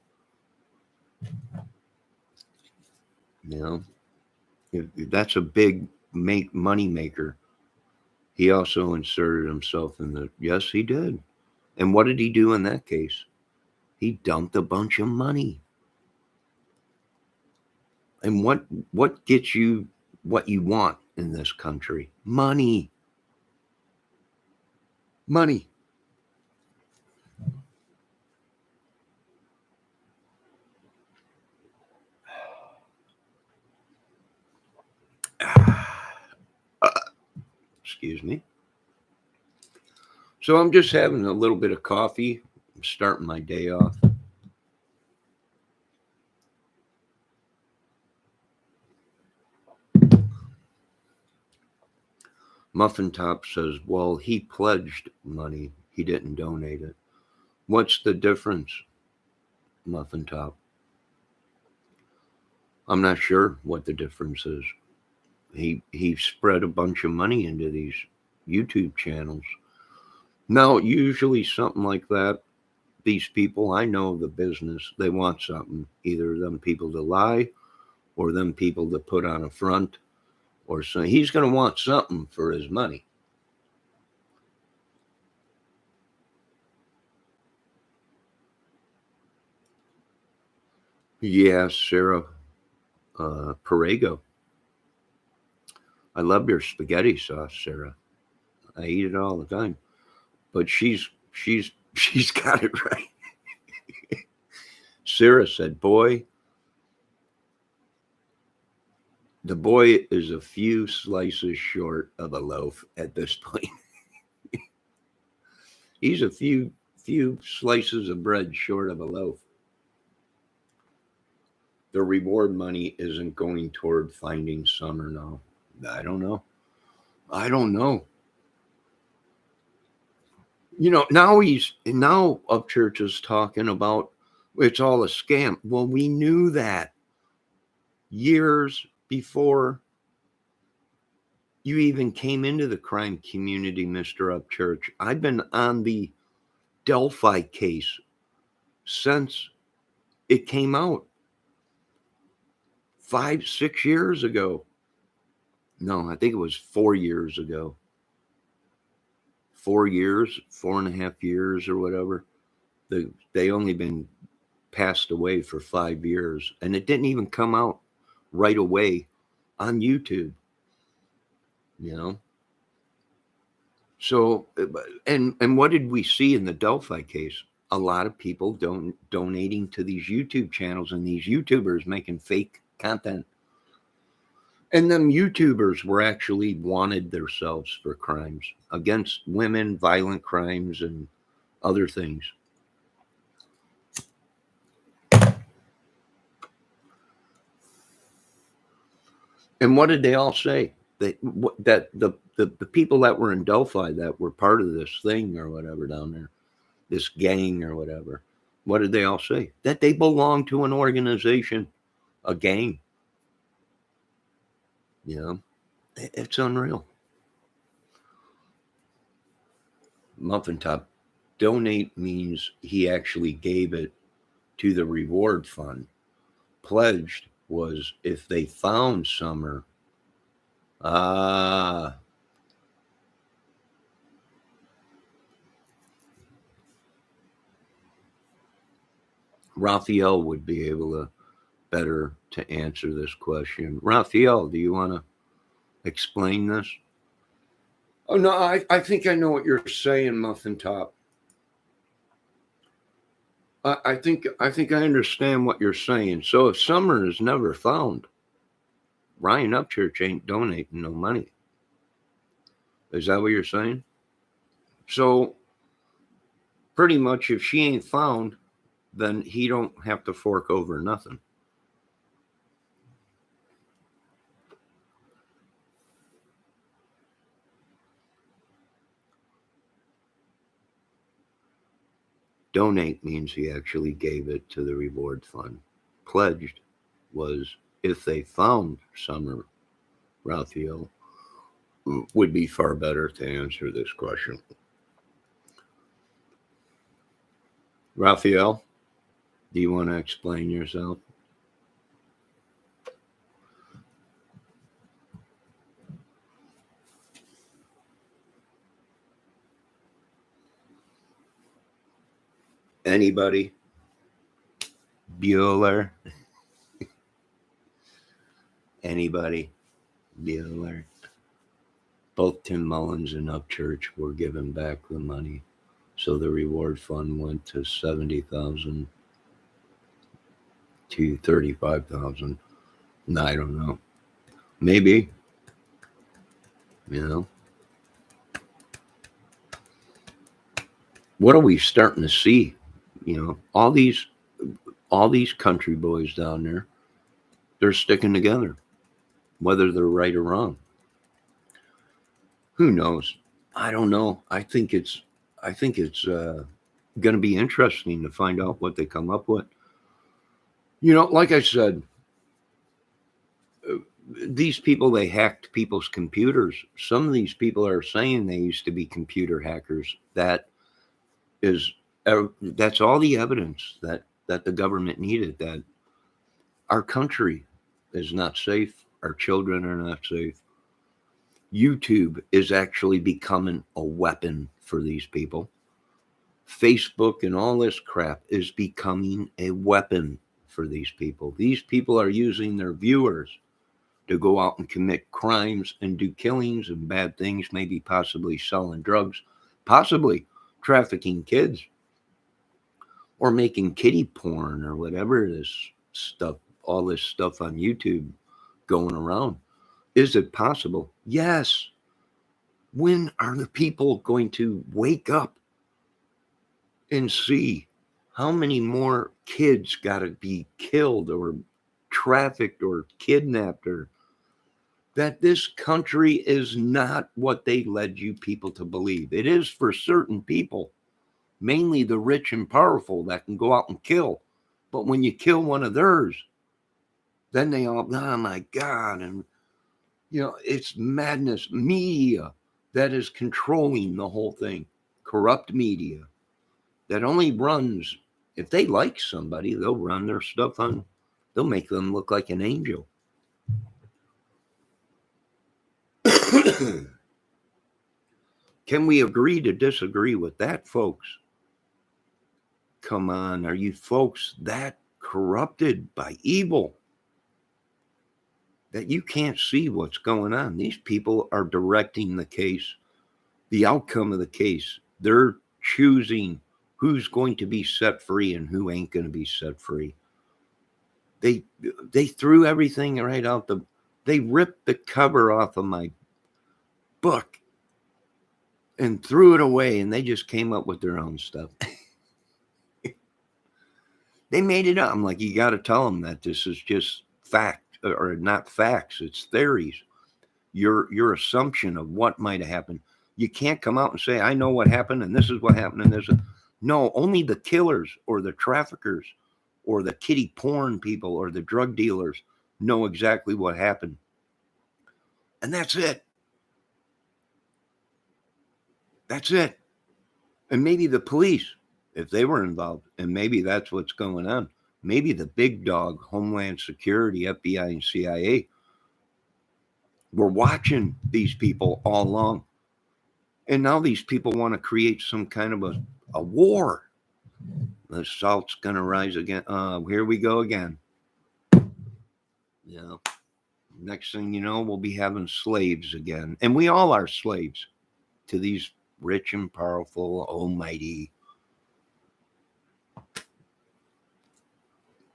That's a big money maker. He also inserted himself in the, yes, he did. And what did he do in that case? He dumped a bunch of money. And what gets you what you want in this country? Money. Money. Excuse me. So I'm just having a little bit of coffee. I'm starting my day off. Muffin Top says, well, he pledged money. He didn't donate it. What's the difference, Muffin Top? I'm not sure what the difference is. He spread a bunch of money into these YouTube channels. Now, usually something like that, these people, I know the business, they want something. Either them people to lie or them people to put on a front, or so he's going to want something for his money. Yeah, Sarah Perego. I love your spaghetti sauce, Sarah. I eat it all the time. But she's got it right. Sarah said, the boy is a few slices short of a loaf at this point. He's a few slices of bread short of a loaf. The reward money isn't going toward finding Summer now. I don't know. Now Upchurch is talking about it's all a scam. Well, we knew that years before you even came into the crime community, Mr. Upchurch. I've been on the Delphi case since it came out 5-6 years ago. No, I think it was 4 years ago. 4 years, 4.5 years or whatever. They only been passed away for 5 years, and it didn't even come out right away on YouTube, you know? So, and what did we see in the Delphi case? A lot of people donating to these YouTube channels and these YouTubers making fake content. And them YouTubers were actually wanted themselves for crimes against women, violent crimes, and other things. And what did they all say? That the people that were in Delphi that were part of this thing or whatever down there, this gang or whatever, what did they all say? That they belong to an organization, a gang. You know, it's unreal. Muffin Top, donate means he actually gave it to the reward fund. Pledged was if they found Summer. Raphael would be able to better to answer this question. Raphael, do you want to explain this? Oh no, I think I know what you're saying, Muffin Top. I think I understand what you're saying. So if Summer is never found, Ryan Upchurch ain't donating no money. Is that what you're saying? So pretty much if she ain't found, then he don't have to fork over nothing. Donate means he actually gave it to the reward fund. Pledged was if they found Summer. Raphael would be far better to answer this question. Raphael, do you want to explain yourself? Anybody? Bueller? Anybody? Bueller? Both Tim Mullins and Upchurch were given back the money. So the reward fund went to 70,000 to 35,000. I don't know. Maybe. You know. What are we starting to see? You know, all these country boys down there, they're sticking together, whether they're right or wrong. Who knows? I don't know. I think it's going to be interesting to find out what they come up with. You know, like I said, these people, they hacked people's computers. Some of these people are saying they used to be computer hackers. That's all the evidence that the government needed, that our country is not safe, our children are not safe. YouTube is actually becoming a weapon for these people. Facebook and all this crap is becoming a weapon for these people. These people are using their viewers to go out and commit crimes and do killings and bad things, maybe possibly selling drugs, possibly trafficking kids, or making kiddie porn or whatever this stuff, all this stuff on YouTube going around. Is it possible? Yes. When are the people going to wake up and see how many more kids got to be killed or trafficked or kidnapped, or that this country is not what they led you people to believe? It is for certain people, mainly the rich and powerful, that can go out and kill. But when you kill one of theirs, then they all, oh my God. And, you know, it's madness. Media that is controlling the whole thing. Corrupt media that only runs, if they like somebody, they'll run their stuff on, they'll make them look like an angel. Can we agree to disagree with that, folks? come on, are you folks that corrupted by evil that you can't see what's going on? These people are directing the case, the outcome of the case. They're choosing who's going to be set free and who ain't going to be set free. They threw everything right out they ripped the cover off of my book and threw it away, and they just came up with their own stuff. They made it up. I'm like, you got to tell them that this is just fact, or not facts, it's theories. Your assumption of what might have happened. You can't come out and say, I know what happened and this is what happened and this. No, only the killers or the traffickers or the kiddie porn people or the drug dealers know exactly what happened. And that's it. That's it. And maybe the police, if they were involved, and maybe that's what's going on. Maybe the big dog, Homeland Security, FBI, and CIA, were watching these people all along. And now these people want to create some kind of a war. The salt's going to rise again. Here we go again. Yeah. Next thing you know, we'll be having slaves again. And we all are slaves to these rich and powerful, almighty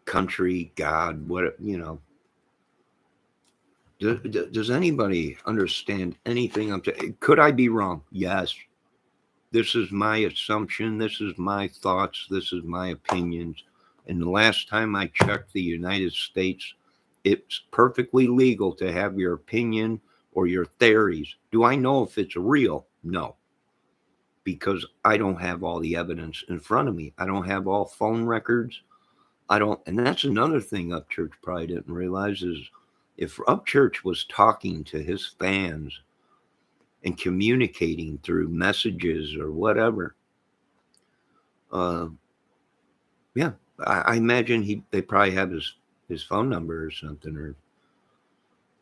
country, God, what, Does anybody understand anything I'm saying? Could I be wrong? Yes. This is my assumption. This is my thoughts. This is my opinions. And the last time I checked the United States, it's perfectly legal to have your opinion or your theories. Do I know if it's real? No. Because I don't have all the evidence in front of me. I don't have all phone records. And that's another thing Upchurch probably didn't realize is if Upchurch was talking to his fans and communicating through messages or whatever, yeah, I imagine they probably have his phone number or something, or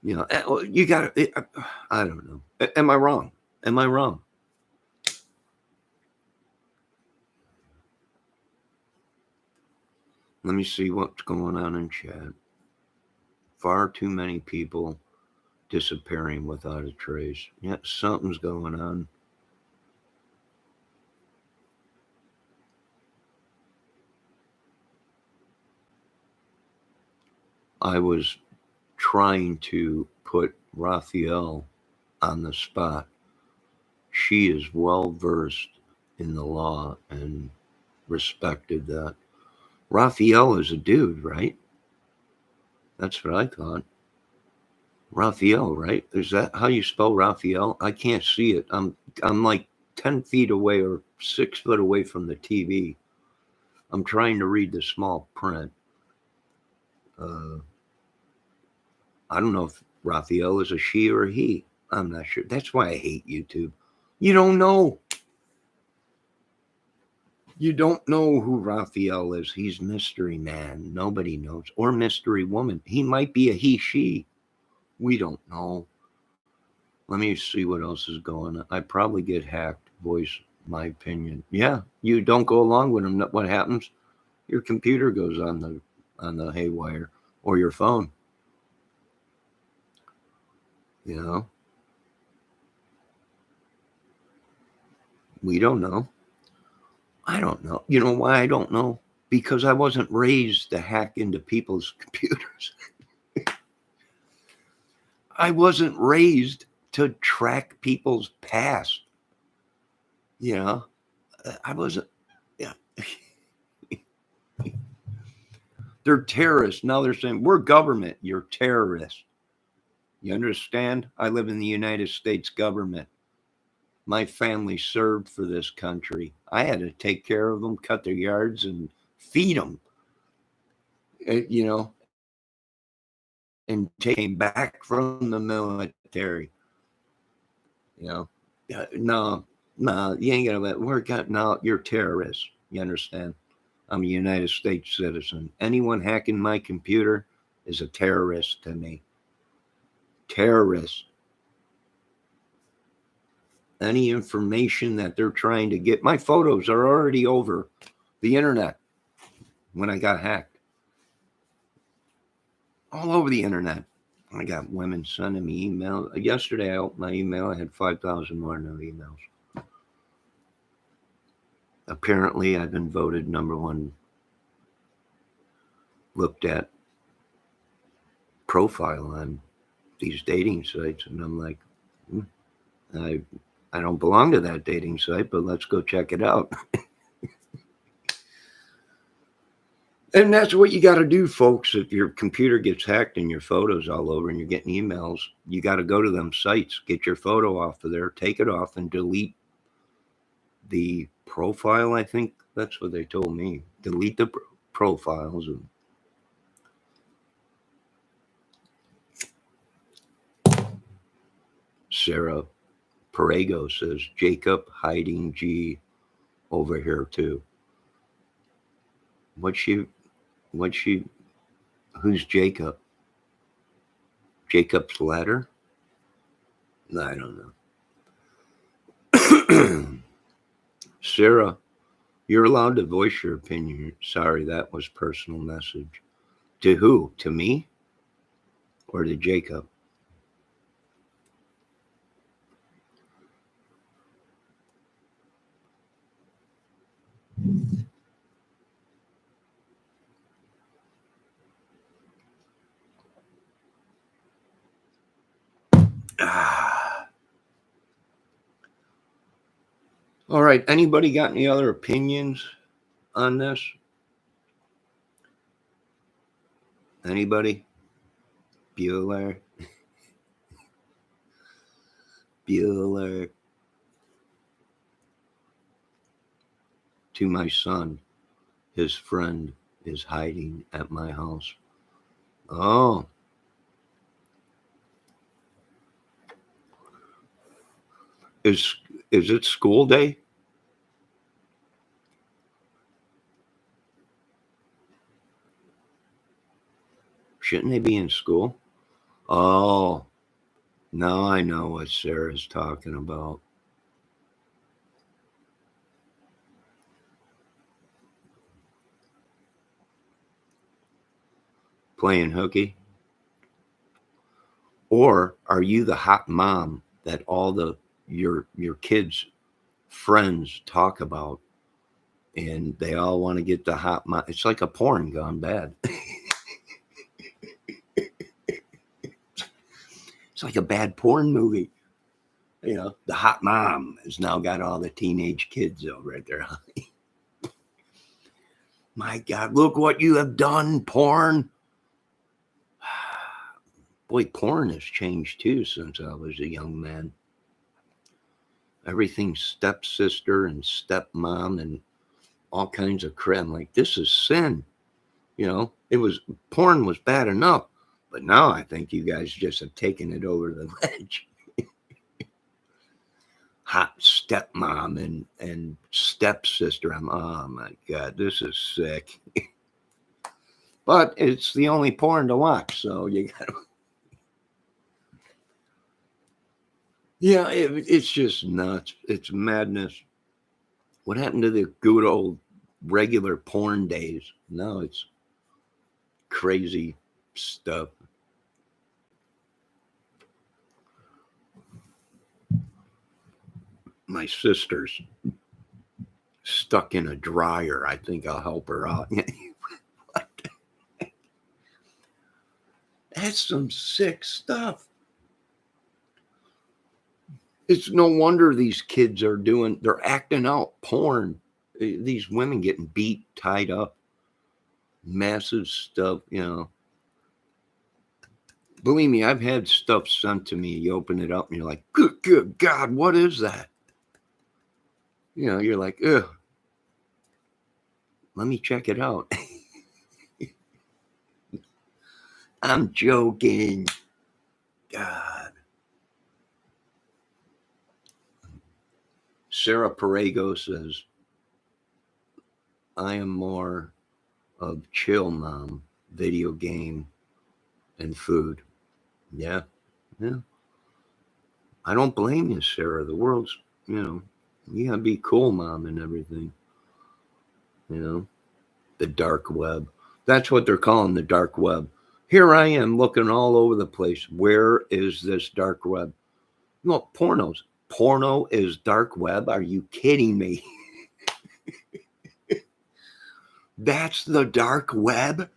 you got to. I don't know. Am I wrong? Am I wrong? Let me see what's going on in chat. Far too many people disappearing without a trace. Yeah, something's going on. I was trying to put Raphael on the spot. She is well versed in the law and respected that. Raphael is a dude, right? That's what I thought. Raphael, right? Is that how you spell Raphael? I can't see it. I'm like 10 feet away or 6 foot away from the TV. I'm trying to read the small print. I don't know if Raphael is a she or a he. I'm not sure. That's why I hate YouTube. You don't know. You don't know who Raphael is. He's mystery man. Nobody knows. Or mystery woman. He might be a he, she. We don't know. Let me see what else is going on. I probably get hacked. Voice my opinion. Yeah, you don't go along with them. What happens? Your computer goes on the haywire, or your phone. We don't know. I don't know. You know why I don't know? Because I wasn't raised to hack into people's computers. I wasn't raised to track people's past. I wasn't. Yeah. They're terrorists. Now they're saying, we're government. You're terrorists. You understand? I live in the United States government. My family served for this country. I had to take care of them, cut their yards, and feed them. And came back from the military. No, you ain't gonna let work out. No, you're terrorists. You understand? I'm a United States citizen. Anyone hacking my computer is a terrorist to me. Terrorist. Any information that they're trying to get, my photos are already over The internet, when I got hacked, all over the internet. I got women sending me emails. Yesterday, I opened my email. I had 5,000 more new emails. Apparently, I've been voted number one looked at profile on these dating sites. And I'm like, I don't belong to that dating site, but let's go check it out. And that's what you got to do, folks. If your computer gets hacked and your photos all over and you're getting emails, you got to go to them sites, get your photo off of there, take it off, and delete the profile. I think that's what they told me. Delete the profiles. Sarah Parego says, Jacob hiding G over here too. Who's Jacob? Jacob's ladder? I don't know. Sarah, you're allowed to voice your opinion. Sorry, that was personal message. To who? To me? Or to Jacob? All right. Anybody got any other opinions on this? Anybody? Bueller. To my son, his friend is hiding at my house. Oh. Is it school day? Shouldn't they be in school? Oh, now I know what Sarah's talking about. Playing hooky? Or are you the hot mom that all your kids' friends talk about, and they all want to get the hot mom? It's like a porn gone bad. It's like a bad porn movie. You know, the hot mom has now got all the teenage kids over at their house. My God, look what you have done, porn. Boy, porn has changed too since I was a young man. Everything's stepsister and stepmom and all kinds of crap. I'm like, this is sin. You know, porn was bad enough, but now I think you guys just have taken it over the ledge. Hot stepmom and stepsister. Oh my God, this is sick. But it's the only porn to watch, so you gotta. Yeah, it's just nuts. It's madness. What happened to the good old regular porn days? Now it's crazy stuff. My sister's stuck in a dryer. I think I'll help her out. That's some sick stuff. It's no wonder these kids they're acting out porn. These women getting beat, tied up, massive stuff, you know. Believe me, I've had stuff sent to me. You open it up and you're like, good God, what is that? You know, you're like, ugh, let me check it out. I'm joking. God. Sarah Parego says, I am more of chill mom, video game, and food. Yeah. I don't blame you, Sarah. The world's, you gotta be cool, mom, and everything. you know, the dark web. That's what they're calling the dark web. Here I am looking all over the place. Where is this dark web? Look, pornos. Porno is dark web. Are you kidding me? That's the dark web?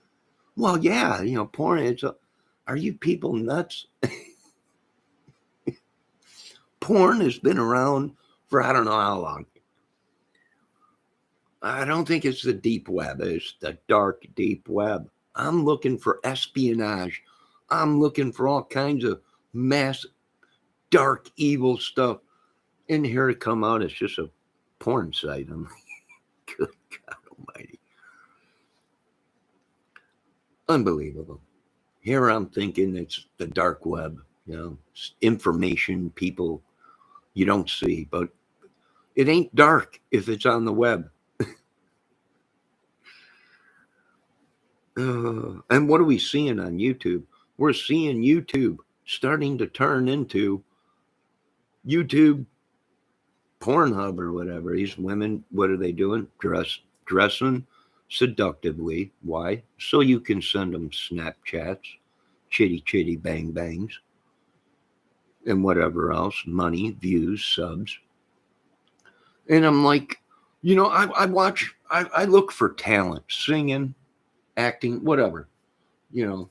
Well, yeah, porn. Are you people nuts? Porn has been around for I don't know how long. I don't think it's the deep web. It's the dark, deep web. I'm looking for espionage. I'm looking for all kinds of mass, dark, evil stuff. And here it come out, it's just a porn site. I'm like, good God almighty. Unbelievable. Here I'm thinking it's the dark web, information people you don't see, but it ain't dark if it's on the web. And what are we seeing on YouTube? We're seeing YouTube starting to turn into YouTube Pornhub or whatever. These women, what are they doing? Dressing seductively. Why? So you can send them Snapchats, chitty bang bangs, and whatever else, money, views, subs. And I'm like, I look for talent, singing, acting, whatever, I'm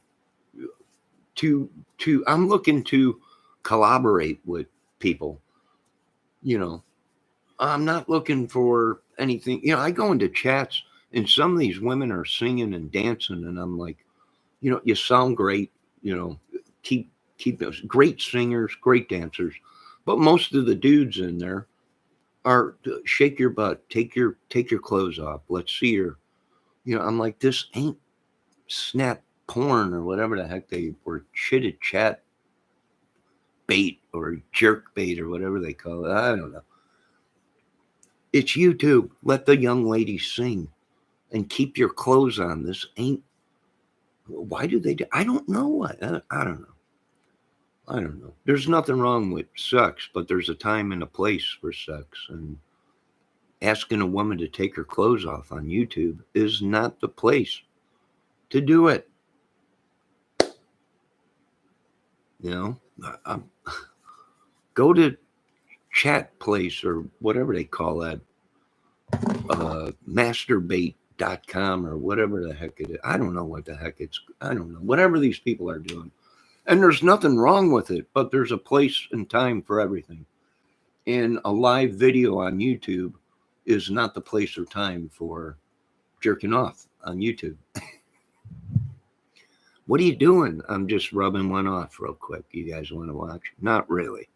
looking to collaborate with people, I'm not looking for anything. I go into chats and some of these women are singing and dancing and I'm like, you sound great, keep those great singers, great dancers. But most of the dudes in there are shake your butt, take your clothes off. Let's see your, I'm like, this ain't snap porn or whatever the heck they were, chitty chat bait or jerk bait or whatever they call it. I don't know. It's YouTube. Let the young lady sing and keep your clothes on. This ain't, why do they do, I don't know. I don't know. I don't know. There's nothing wrong with sex, but there's a time and a place for sex. And asking a woman to take her clothes off on YouTube is not the place to do it. Go to chat place or whatever they call that, masturbate.com or whatever the heck it is. I don't know what the heck I don't know. Whatever these people are doing. And there's nothing wrong with it, but there's a place and time for everything. And a live video on YouTube is not the place or time for jerking off on YouTube. What are you doing? I'm just rubbing one off real quick. You guys want to watch? Not really.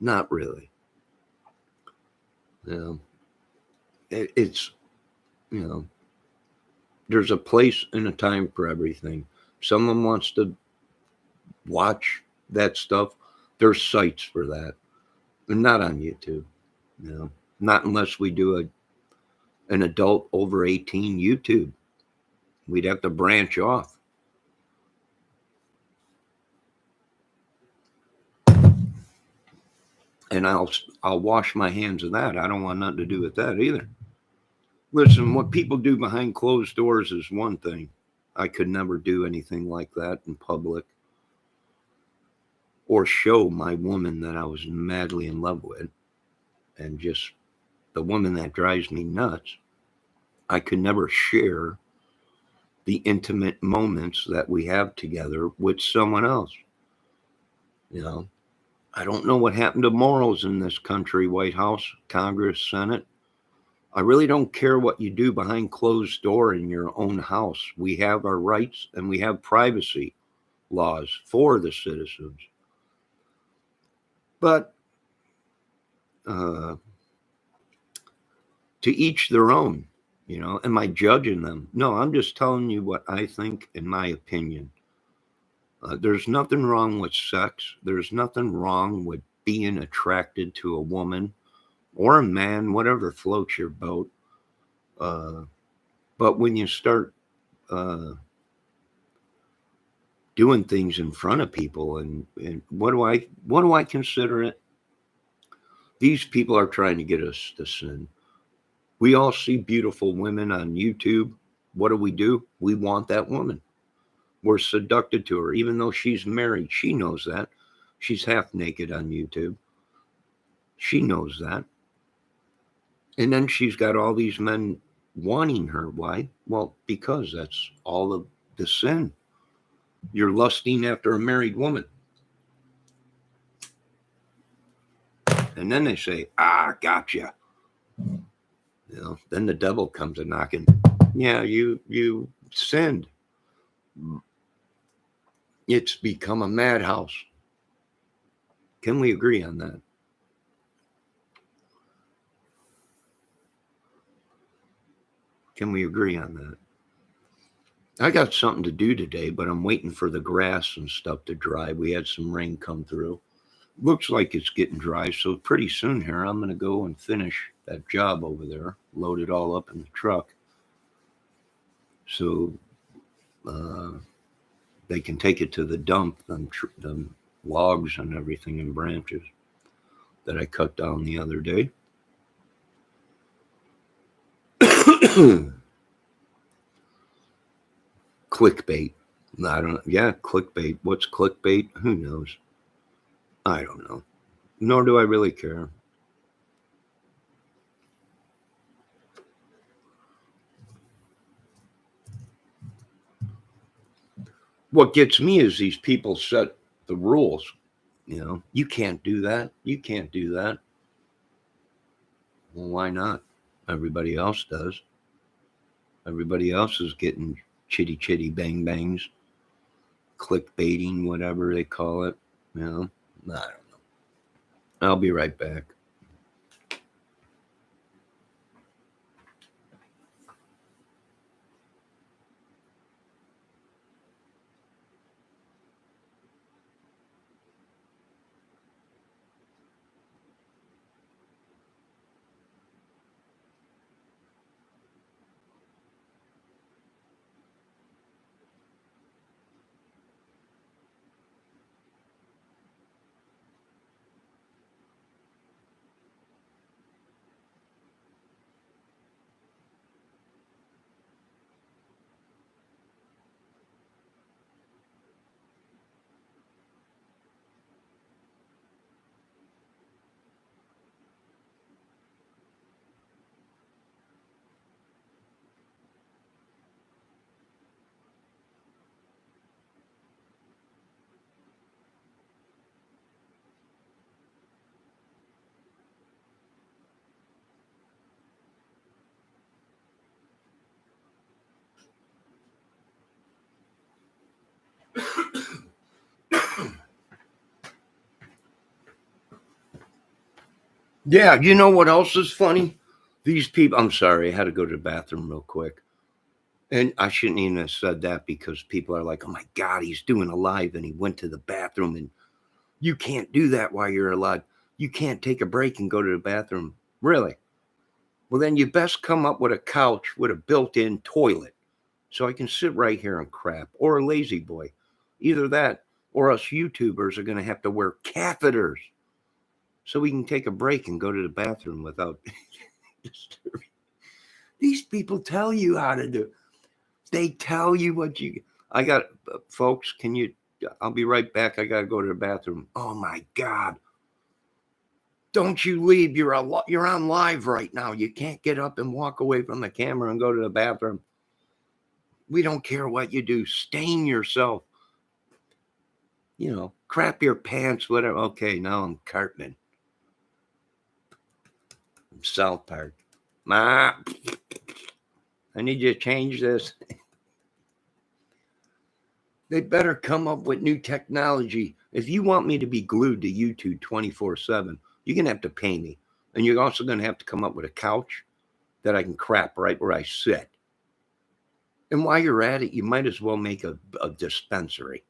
Not really. It's, there's a place and a time for everything. Someone wants to watch that stuff. There's sites for that. They're not on YouTube. Not unless we do an adult over 18 YouTube. We'd have to branch off. And I'll wash my hands of that. I don't want nothing to do with that either. Listen, what people do behind closed doors is one thing. I could never do anything like that in public or show my woman that I was madly in love with and just the woman that drives me nuts. I could never share the intimate moments that we have together with someone else. I don't know what happened to morals in this country, White House, Congress, Senate. I really don't care what you do behind closed door in your own house. We have our rights and we have privacy laws for the citizens. But to each their own, am I judging them? No, I'm just telling you what I think in my opinion. There's nothing wrong with sex. There's nothing wrong with being attracted to a woman or a man, whatever floats your boat. But when you start doing things in front of people, and what do I consider it? These people are trying to get us to sin. We all see beautiful women on YouTube. What do? We want that woman. We're seducted to her, even though she's married. She knows that. She's half naked on YouTube. She knows that. And then she's got all these men wanting her. Why? Well, because that's all of the sin. You're lusting after a married woman. And then they say, gotcha. Then the devil comes a knocking. Yeah, you sinned. It's become a madhouse. Can we agree on that? Can we agree on that? I got something to do today, but I'm waiting for the grass and stuff to dry. We had some rain come through. Looks like it's getting dry, so pretty soon here I'm going to go and finish that job over there, load it all up in the truck, so they can take it to the dump, the logs and everything and branches that I cut down the other day. Clickbait. I don't know. Yeah, clickbait. What's clickbait? Who knows? I don't know. Nor do I really care. What gets me is these people set the rules. You can't do that. You can't do that. Well, why not? Everybody else does. Everybody else is getting chitty chitty bang bangs, clickbaiting, whatever they call it. I don't know. I'll be right back. Yeah, you know what else is funny? These people, I'm sorry, I had to go to the bathroom real quick. And I shouldn't even have said that because people are like, oh my God, he's doing a live and he went to the bathroom. And you can't do that while you're alive. You can't take a break and go to the bathroom. Really? Well, then you best come up with a couch with a built in toilet so I can sit right here and crap, or a lazy boy. Either that or us YouTubers are going to have to wear catheters so we can take a break and go to the bathroom without disturbing. These people tell you how to do. They tell you what you. I got, folks. Can you? I'll be right back. I got to go to the bathroom. Oh my God! Don't you leave. You're on live right now. You can't get up and walk away from the camera and go to the bathroom. We don't care what you do. Stain yourself. Crap your pants, whatever. Okay, now I'm Cartman. South Park. Ma, I need you to change this. They better come up with new technology. If you want me to be glued to YouTube 24/7, you're going to have to pay me. And you're also going to have to come up with a couch that I can crap right where I sit. And while you're at it, you might as well make a dispensary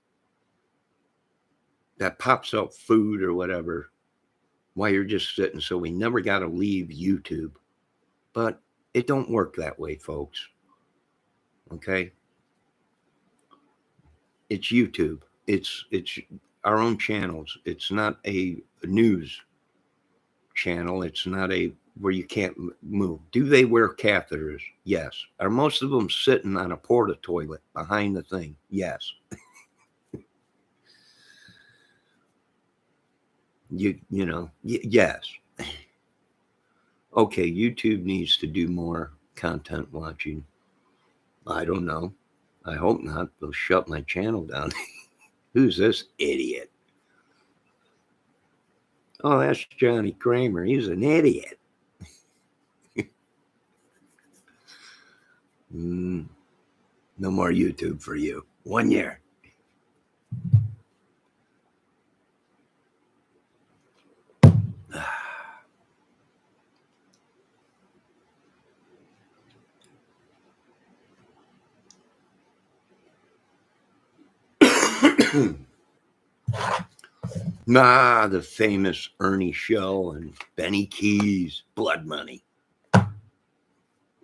that pops out food or whatever while you're just sitting, so we never got to leave YouTube. But it don't work that way, folks. Okay? It's YouTube. It's our own channels. It's not a news channel. It's not a where you can't move. Do they wear catheters? Yes. Are most of them sitting on a porta toilet behind the thing? Yes. Yes. Okay, YouTube needs to do more content watching. I don't know. I hope not. They'll shut my channel down. Who's this idiot? Oh, that's Johnny Kramer. He's an idiot. No more YouTube for you. 1 year. The famous Ernie Shell and Benny Keys, Blood Money,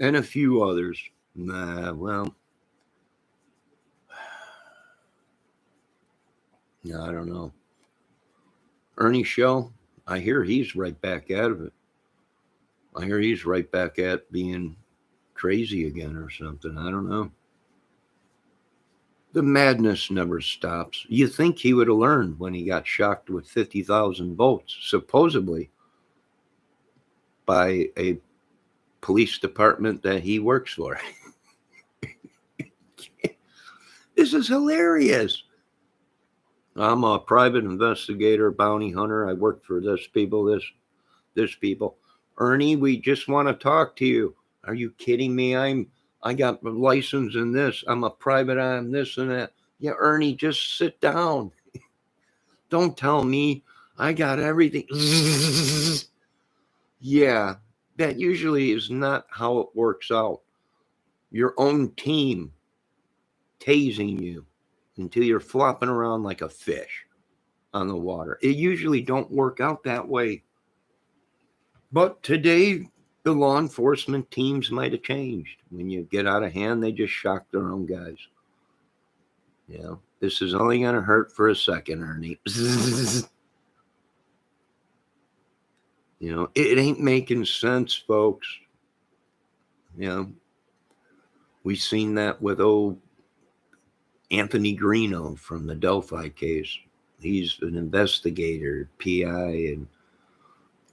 and a few others. Well, no, I don't know. Ernie Shell, I hear he's right back out of it. I hear he's right back at being crazy again or something. I don't know. The madness never stops. You think he would have learned when he got shocked with 50,000 volts, supposedly by a police department that he works for. This is hilarious. I'm a private investigator, bounty hunter. I work for this people. Ernie, we just want to talk to you. Are you kidding me? I got a license in this. I'm a private on this and that. Yeah, Ernie, just sit down. Don't tell me I got everything. Yeah, that usually is not how it works out. Your own team tasing you until you're flopping around like a fish on the water. It usually don't work out that way. But today, the law enforcement teams might have changed. When you get out of hand, they just shock their own guys. Yeah, this is only going to hurt for a second, Ernie. It ain't making sense, folks. We've seen that with old Anthony Greeno from the Delphi case. He's an investigator, PI, and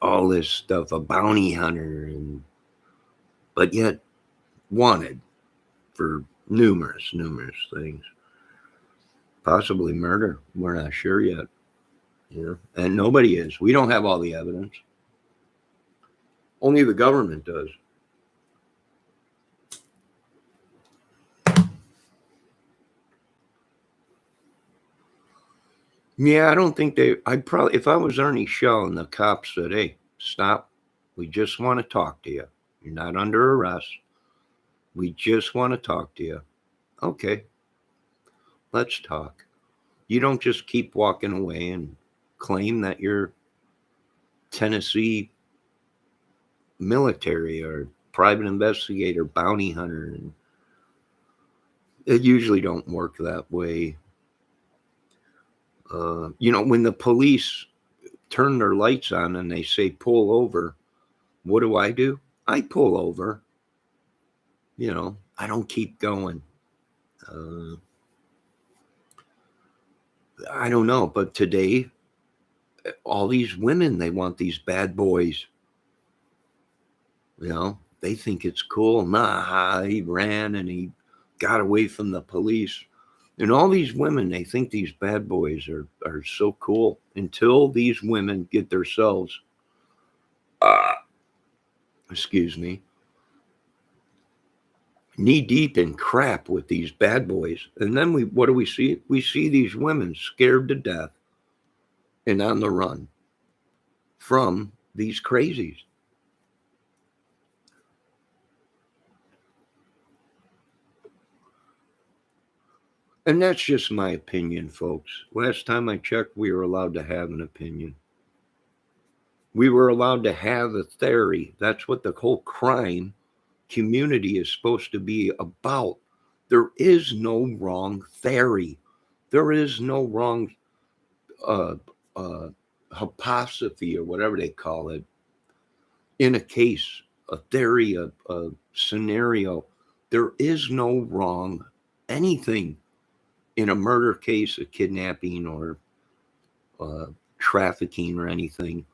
all this stuff, a bounty hunter, but yet wanted for numerous things. Possibly murder. We're not sure yet. And nobody is. We don't have all the evidence. Only the government does. Yeah, I don't think I'd probably, if I was Ernie Shell and the cops said, hey, stop. We just want to talk to you. You're not under arrest. We just want to talk to you. Okay. Let's talk. You don't just keep walking away and claim that you're Tennessee military or private investigator, bounty hunter. And it usually don't work that way. When the police turn their lights on and they say pull over, what do? I pull over. I don't keep going. I don't know, but today, all these women, they want these bad boys. They think it's cool. Nah, he ran and he got away from the police. And all these women, they think these bad boys are so cool until these women get themselves, knee deep in crap with these bad boys. And then what do we see? We see these women scared to death and on the run from these crazies. And that's just my opinion, folks. Last time I checked, we were allowed to have an opinion. We were allowed to have a theory. That's what the whole crime community is supposed to be about. There is no wrong theory. There is no wrong hyposophy or whatever they call it. in a case, a theory, a scenario. There is no wrong anything in a murder case, a kidnapping, or uh, trafficking, or anything.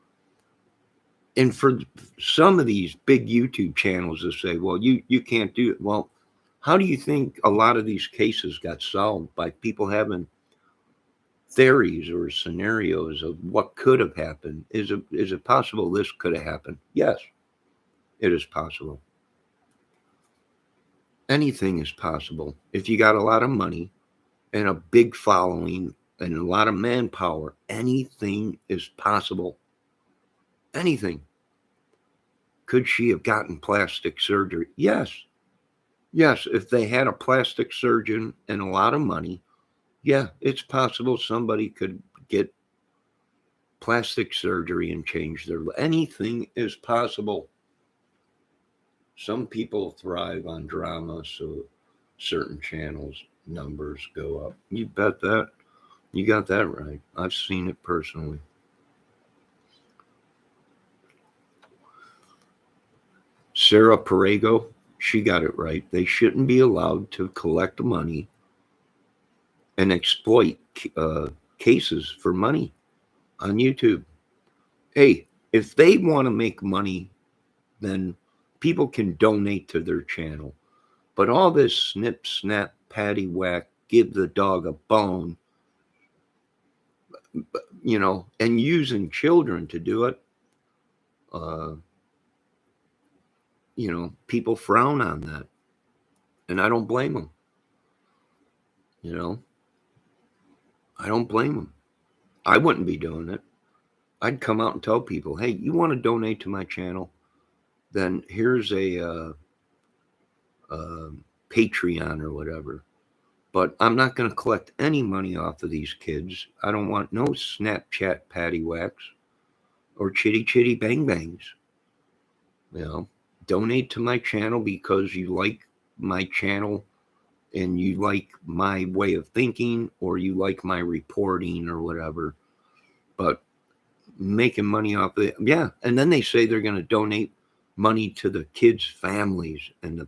And for some of these big YouTube channels to say, well, you can't do it. Well, how do you think a lot of these cases got solved? By people having theories or scenarios of what could have happened. Is it possible this could have happened? Yes, it is possible. Anything is possible. If you got a lot of money and a big following and a lot of manpower, anything is possible. Anything. Could she have gotten plastic surgery? Yes. Yes, if they had a plastic surgeon and a lot of money, yeah, it's possible somebody could get plastic surgery and change their. Anything is possible. Some people thrive on drama, so certain channels numbers go up. You bet that. You got that right. I've seen it personally. Sarah Perego, she got it right. They shouldn't be allowed to collect money and exploit cases for money on YouTube. Hey, if they want to make money, then people can donate to their channel. But all this snip, snap, patty whack, give the dog a bone, and using children to do it, uh, people frown on that. And I don't blame them. I don't blame them. I wouldn't be doing it. I'd come out and tell people, hey, you want to donate to my channel? Then here's a Patreon or whatever. But I'm not going to collect any money off of these kids. I don't want no Snapchat patty whacks or chitty chitty bang bangs. Donate to my channel because you like my channel and you like my way of thinking or you like my reporting or whatever. But making money off of it, yeah. And then they say they're going to donate money to the kids' families and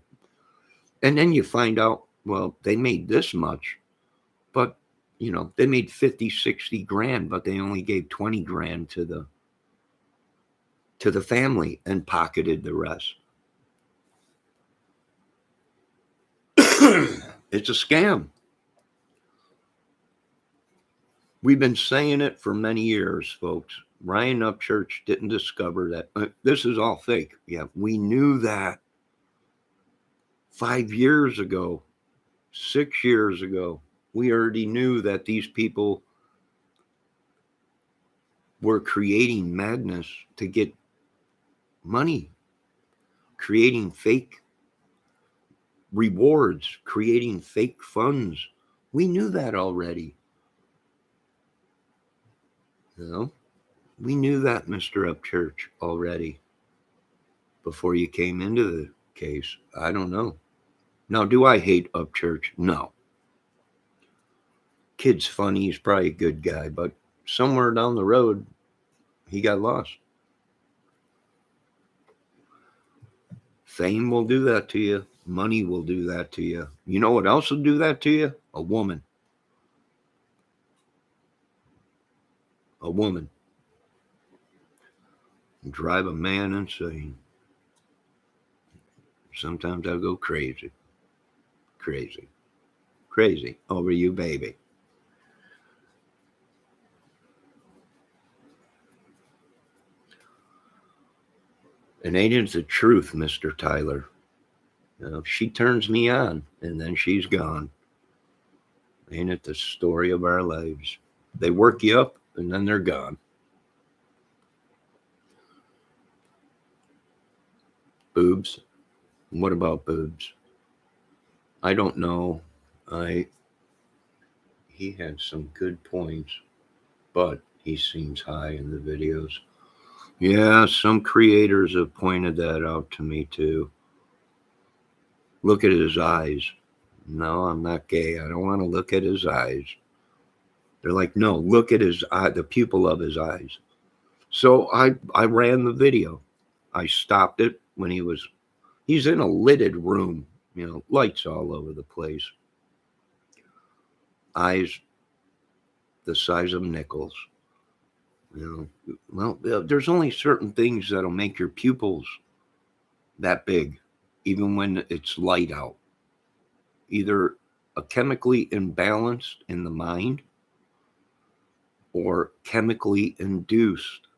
then you find out, well, they made this much, but they made 50, 60 grand, but they only gave 20 grand to the family and pocketed the rest. It's a scam. We've been saying it for many years, folks. Ryan Upchurch didn't discover that. This is all fake. Yeah, we knew that 5 years ago, 6 years ago. We already knew that these people were creating madness to get money, creating fake rewards, creating fake funds. We knew that already. We knew that, Mr. Upchurch, already before you came into the case. I don't know. Now, do I hate Upchurch? No. Kid's funny. He's probably a good guy, but somewhere down the road, he got lost. Fame will do that to you. Money will do that to you. You know what else will do that to you? A woman. A woman. Drive a man insane. Sometimes I'll go crazy. Crazy over you, baby. And ain't it the truth, Mr. Tyler? She turns me on and then she's gone. Ain't it the story of our lives? They work you up and then they're gone. Boobs. What about boobs? I don't know. He had some good points, but he seems high in the videos. Yeah, some creators have pointed that out to me too. Look at his eyes. No, I'm not gay. I don't want to look at his eyes. They're like, no, look at his eye, the pupil of his eyes. So I ran the video. I stopped it when he's in a lidded room, lights all over the place, eyes the size of nickels. Well, there's only certain things that'll make your pupils that big, even when it's light out. Either a chemically imbalanced in the mind or chemically induced.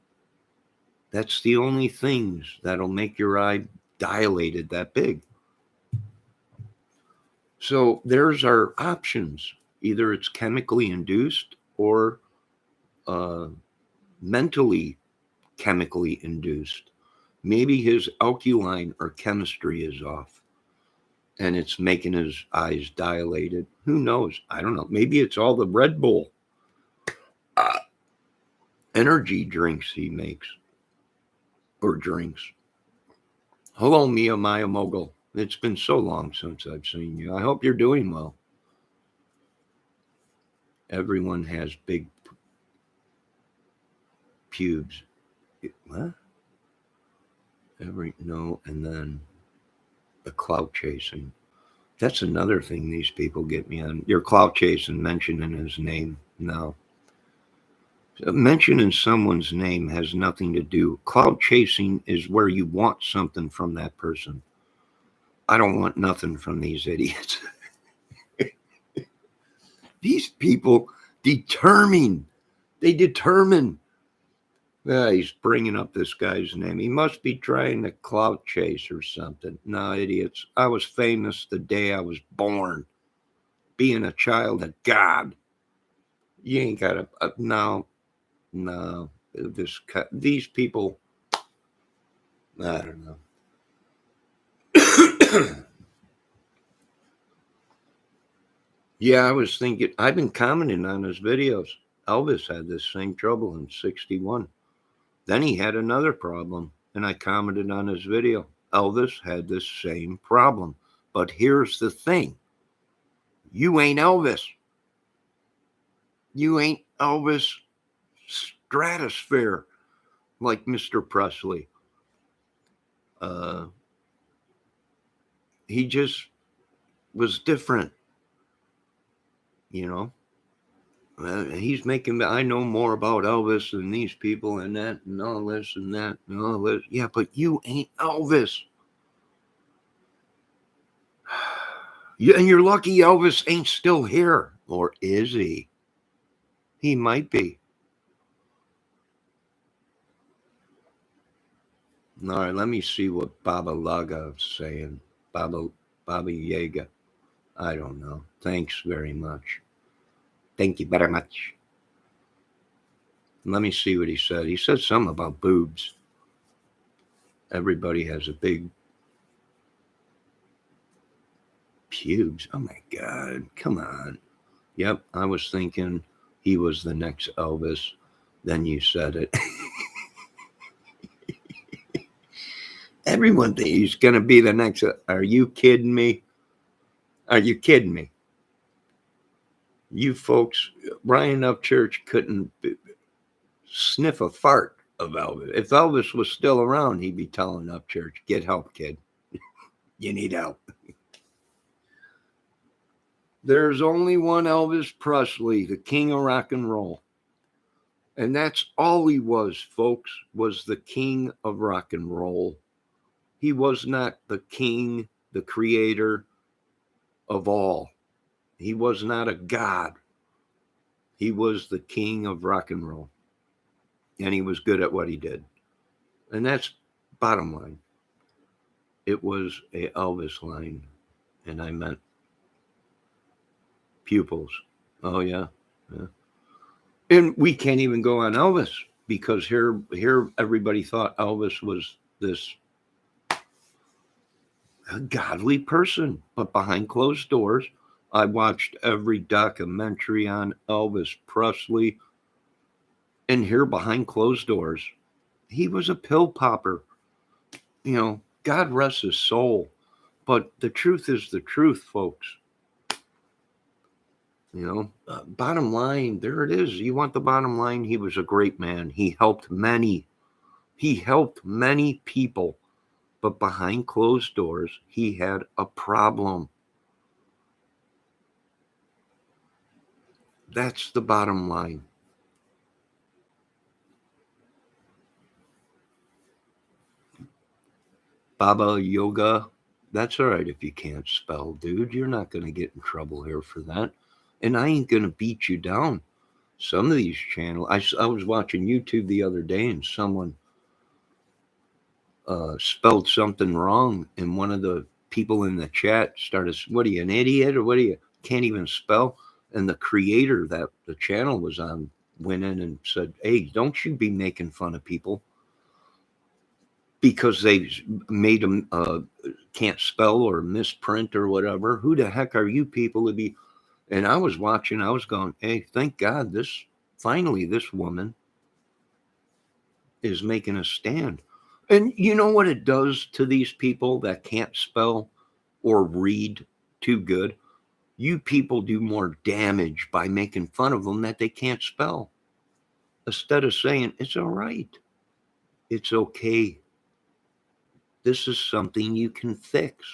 That's the only things that'll make your eye dilated that big. So there's our options. Either it's chemically induced or mentally chemically induced. Maybe his alkaline or chemistry is off and it's making his eyes dilated. Who knows? I don't know. Maybe it's all the Red Bull energy drinks he makes or drinks. Hello, Mia Maya Mogul. It's been so long since I've seen you. I hope you're doing well. Everyone has big pubes. What? No, and then the clout chasing. That's another thing these people get me on. You're clout chasing, mentioning his name. No. Mentioning someone's name has nothing to do. Clout chasing is where you want something from that person. I don't want nothing from these idiots. These people determine. He's bringing up this guy's name. He must be trying to clout chase or something. No, idiots. I was famous the day I was born. Being a child of God. You ain't got to... No. These people... I don't know. Yeah, I was thinking... I've been commenting on his videos. Elvis had this same trouble in 61. Then he had another problem, and I commented on his video. Elvis had this same problem. But here's the thing. You ain't Elvis. You ain't Elvis Stratosphere like Mr. Presley. He just was different. He's making... I know more about Elvis than these people and that and all this and that and all this. Yeah, but you ain't Elvis. And you're lucky Elvis ain't still here. Or is he? He might be. All right, let me see what Baba Laga is saying. Baba Yaga. I don't know. Thanks very much. Thank you very much. Let me see what he said. He said something about boobs. Everybody has a big pubes. Oh my God. Come on. Yep, I was thinking he was the next Elvis. Then you said it. Everyone thinks he's going to be the next. Are you kidding me? Are you kidding me? You folks, Ryan Upchurch couldn't sniff a fart of Elvis. If Elvis was still around, he'd be telling Upchurch, get help, kid. You need help. There's only one Elvis Presley, the king of rock and roll. And that's all he was, folks, was the king of rock and roll. He was not the king, the creator of all. He was not a god. He was the king of rock and roll. And he was good at what he did. And that's bottom line. It was a Elvis line. And I meant pupils. Oh, yeah. And we can't even go on Elvis because here everybody thought Elvis was this godly person. But behind closed doors, I watched every documentary on Elvis Presley. And here behind closed doors, he was a pill popper. God rest his soul. But the truth is the truth, folks. Bottom line, there it is. You want the bottom line? He was a great man. He helped many He helped many people, but behind closed doors, he had a problem. That's the bottom line. Baba Yoga, that's all right if you can't spell, dude. You're not going to get in trouble here for that. And I ain't going to beat you down. Some of these channels, I was watching YouTube the other day and someone spelled something wrong. And one of the people in the chat started, what are you, an idiot? Or what are you, can't even spell? And the creator that the channel was on went in and said, hey, don't you be making fun of people because they made them can't spell or misprint or whatever. Who the heck are you people to be? And I was watching, I was going, hey, thank God finally this woman is making a stand. And you know what it does to these people that can't spell or read too good? You people do more damage by making fun of them that they can't spell. Instead of saying, it's all right. It's okay. This is something you can fix.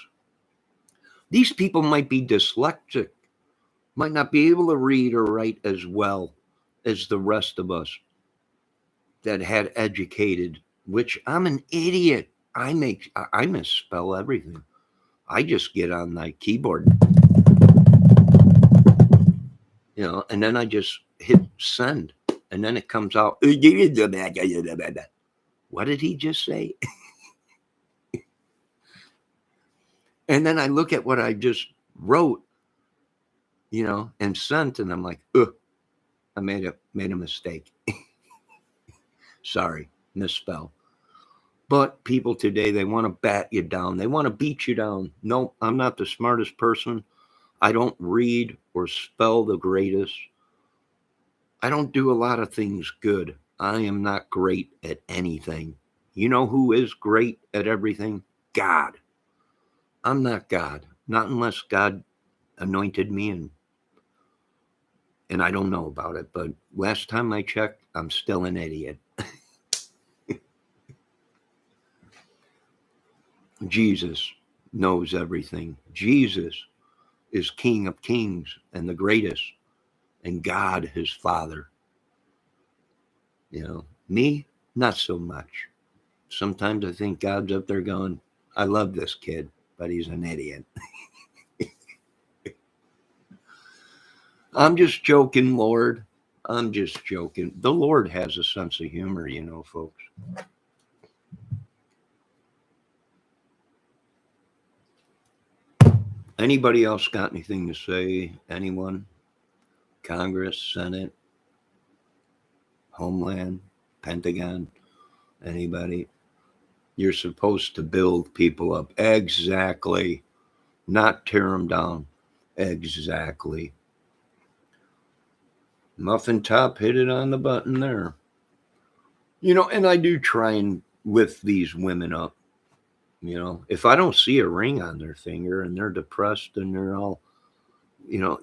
These people might be dyslexic, might not be able to read or write as well as the rest of us that had educated, which I'm an idiot. I misspell everything. I just get on my keyboard, and then I just hit send, and then it comes out. What did he just say? And then I look at what I just wrote, and sent, and I'm like, I made a mistake. Sorry, misspell. But people today, they want to bat you down. They want to beat you down. No, I'm not the smartest person. I don't read or spell the greatest. I don't do a lot of things good. I am not great at anything. You know who is great at everything? God. I'm not God. Not unless God anointed me and I don't know about it. But last time I checked, I'm still an idiot. Jesus knows everything. Jesus is King of Kings and the greatest, and God his Father. Me, not so much. Sometimes I think God's up there going, I love this kid, but he's an idiot. I'm just joking, Lord. I'm just joking. The Lord has a sense of humor, folks. Anybody else got anything to say? Anyone? Congress, Senate, Homeland, Pentagon, anybody? You're supposed to build people up. Exactly. Not tear them down. Exactly. Muffin Top hit it on the button there. And I do try and lift these women up. If I don't see a ring on their finger and they're depressed and they're all,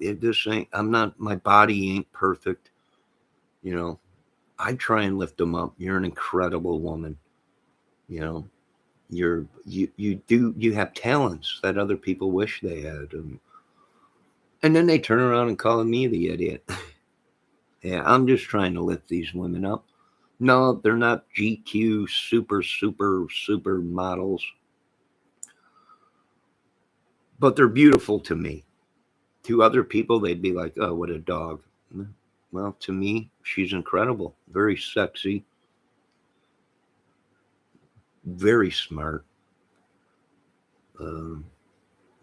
this ain't, my body ain't perfect. I try and lift them up. You're an incredible woman. You have talents that other people wish they had. And then they turn around and call me the idiot. Yeah, I'm just trying to lift these women up. No, they're not GQ super models. But they're beautiful to me. To other people, they'd be like, oh, what a dog. Well, to me, she's incredible. Very sexy. Very smart.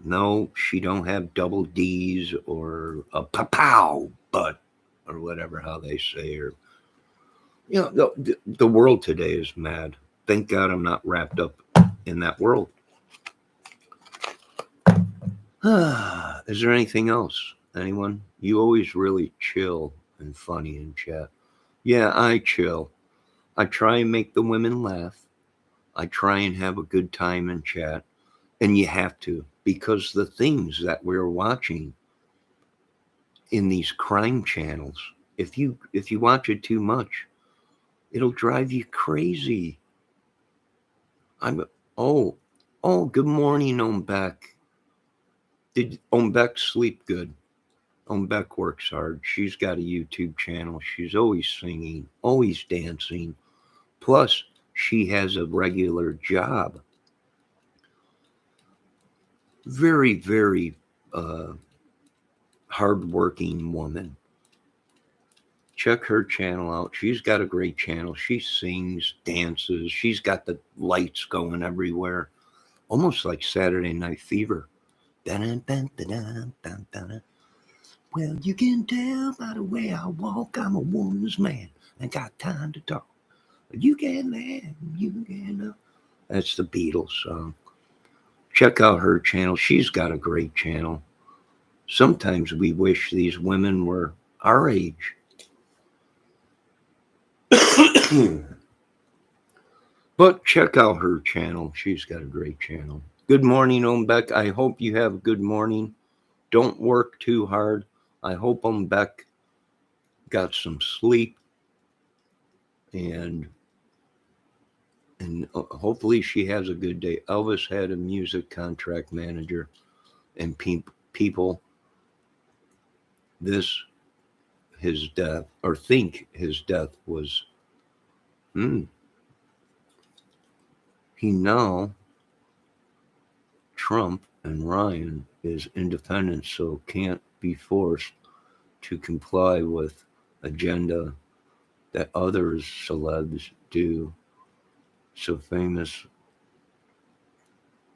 No, she don't have double D's or a pow butt or whatever, how they say. Or the world today is mad. Thank God I'm not wrapped up in that world. Is there anything else? Anyone? You always really chill and funny in chat. Yeah, I chill. I try and make the women laugh. I try and have a good time in chat. And you have to, because the things that we're watching in these crime channels, if you watch it too much, it'll drive you crazy. I'm oh, good morning, Ombek. Did Ombek sleep good? Ombek works hard. She's got a YouTube channel. She's always singing, always dancing. Plus, she has a regular job. Very, very uh, hardworking woman. Check her channel out. She's got a great channel. She sings, dances. She's got the lights going everywhere, almost like Saturday Night Fever. Dun, dun, dun, dun, dun, dun, dun. Well, you can tell by the way I walk, I'm a woman's man. I got time to talk. You can laugh, you can. That's the Beatles song. Check out her channel. She's got a great channel. Sometimes we wish these women were our age. But check out her channel. She's got a great channel. Good morning, Ombek. I hope you have a good morning. Don't work too hard. I hope Ombek got some sleep and hopefully she has a good day. Elvis had a music contract manager, and people his death, or think his death was he now Trump and Ryan is independent, so can't be forced to comply with agenda that others celebs do. So famous.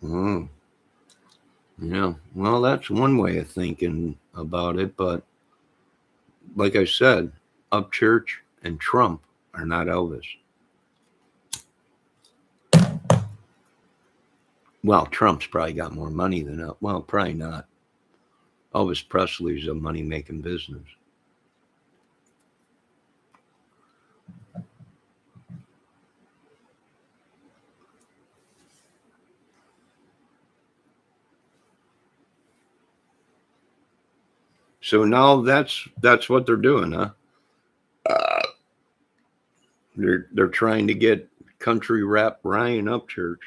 Yeah, well, that's one way of thinking about it, but like I said, Upchurch and Trump are not Elvis. Well, Trump's probably got more money than Elvis. Well, probably not. Elvis Presley's a money-making business. So now that's what they're doing, huh? They're trying to get country rap Ryan Upchurch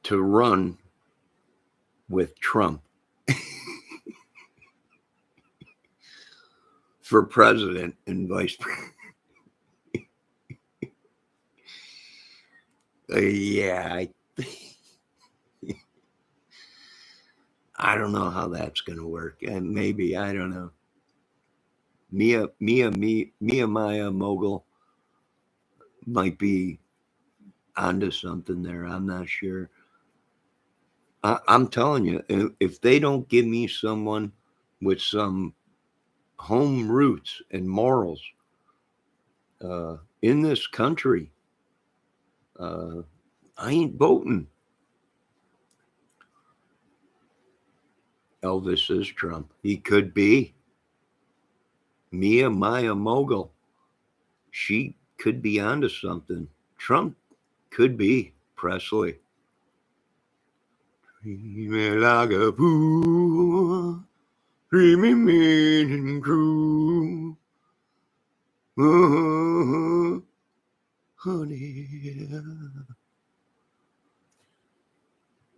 to run with Trump for president and vice president. Yeah, I don't know how that's going to work, and maybe I don't know. Maya Mogul might be onto something there. I'm not sure. I'm telling you, if they don't give me someone with some home roots and morals in this country, I ain't voting. Elvis is Trump. He could be. Maya Mogul. She could be onto something. Trump could be Presley. Dreaming like a fool, dreaming mean and cruel. Oh, honey,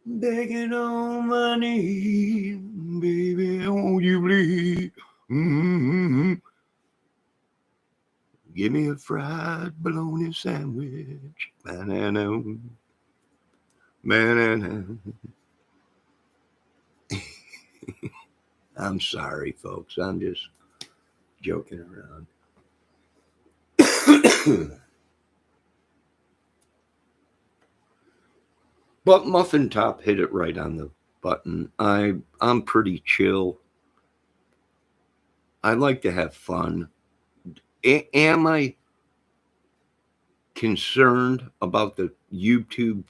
begging on my knees, baby, won't you please? Mm-hmm. Give me a fried bologna sandwich, banana, banana. I'm sorry, folks. I'm just joking around. But Muffin Top hit it right on the button. I'm pretty chill. I like to have fun. Am I concerned about the YouTube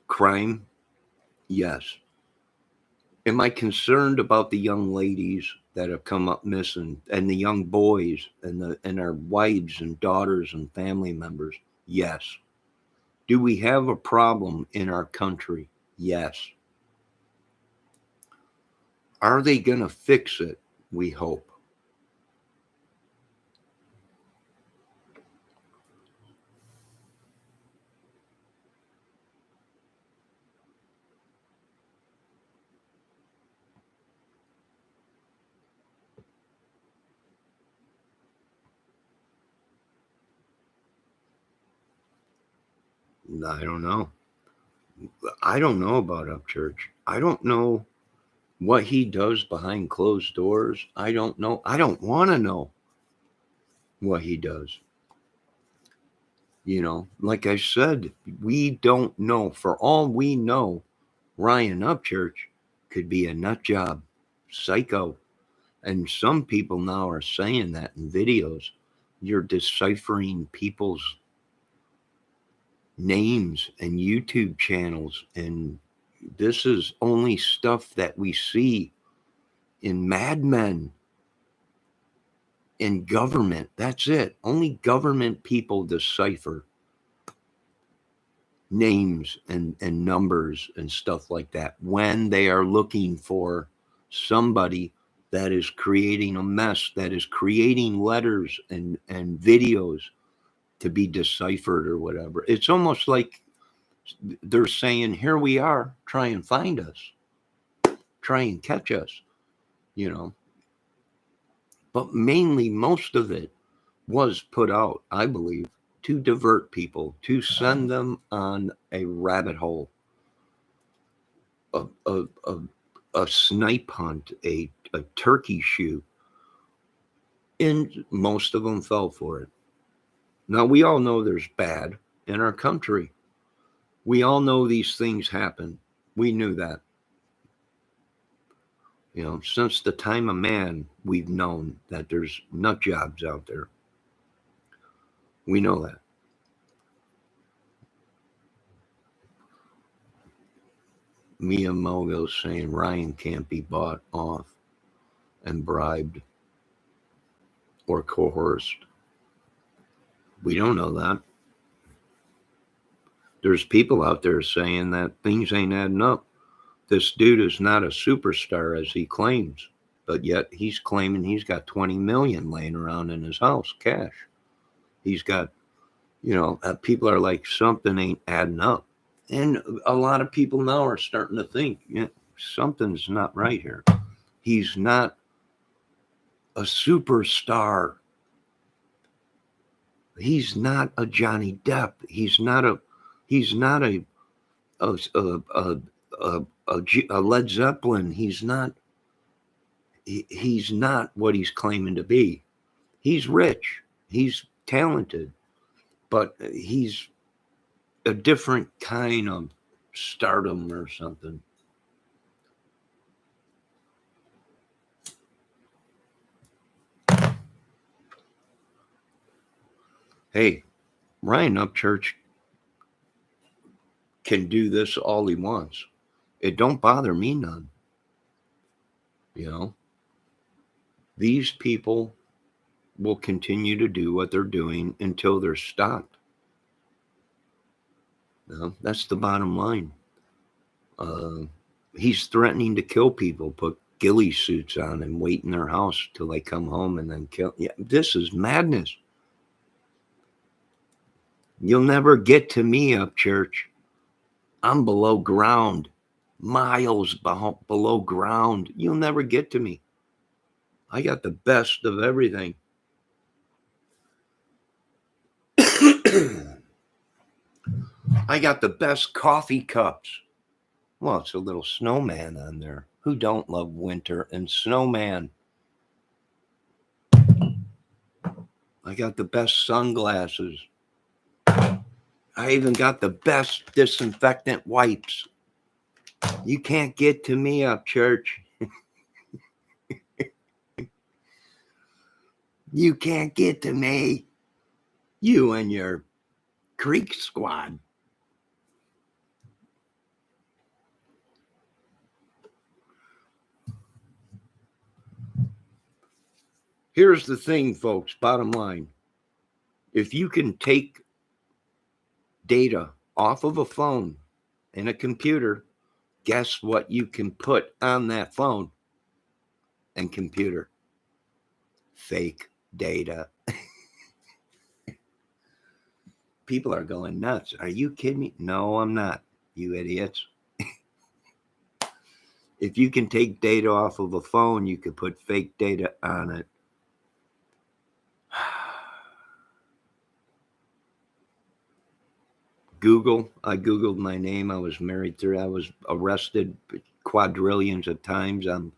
crime? Yes. Am I concerned about the young ladies that have come up missing and the young boys and our wives and daughters and family members? Yes. Do we have a problem in our country? Yes. Are they going to fix it? We hope. I don't know. I don't know about Upchurch. I don't know what he does behind closed doors. I don't know. I don't want to know what he does. Like I said, we don't know. For all we know, Ryan Upchurch could be a nut job, psycho. And some people now are saying that in videos. You're deciphering people's names and YouTube channels. And this is only stuff that we see in Mad Men, in government. That's it. Only government people decipher names and numbers and stuff like that when they are looking for somebody that is creating a mess, that is creating letters and videos to be deciphered or whatever. It's almost like they're saying, here we are, try and find us, try and catch us, But mainly, most of it was put out, I believe, to divert people, to send them on a rabbit hole, a, a, a, a snipe hunt, a turkey shoot. And most of them fell for it. Now, we all know there's bad in our country. We all know these things happen. We knew that. Since the time of man, we've known that there's nut jobs out there. We know that. Mia Mogo's saying Ryan can't be bought off and bribed or coerced. We don't know that. There's people out there saying that things ain't adding up. This dude is not a superstar as he claims, but yet he's claiming he's got 20 million laying around in his house, cash. He's got, people are like, something ain't adding up. And a lot of people now are starting to think, something's not right here. He's not a superstar. He's not a Johnny Depp. He's not a Led Zeppelin. He's not what he's claiming to be. He's rich. He's talented, but he's a different kind of stardom or something. Hey, Ryan Upchurch can do this all he wants. It don't bother me none. These people will continue to do what they're doing until they're stopped. That's the bottom line. He's threatening to kill people, put ghillie suits on and wait in their house till they come home and then kill. Yeah, this is madness. You'll never get to me, Upchurch. I'm below ground, miles below ground. You'll never get to me. I got the best of everything. I got the best coffee cups. Well, it's a little snowman on there. Who don't love winter and snowman? I got the best sunglasses. I even got the best disinfectant wipes. You can't get to me, Upchurch. You can't get to me. You and your Creek Squad. Here's the thing, folks, bottom line. If you can take data off of a phone and a computer, guess what you can put on that phone and computer? Fake data. People are going nuts. Are you kidding me? No, I'm not, you idiots. If you can take data off of a phone, you can put fake data on it. I Googled my name. I was married I was arrested quadrillions of times. I'm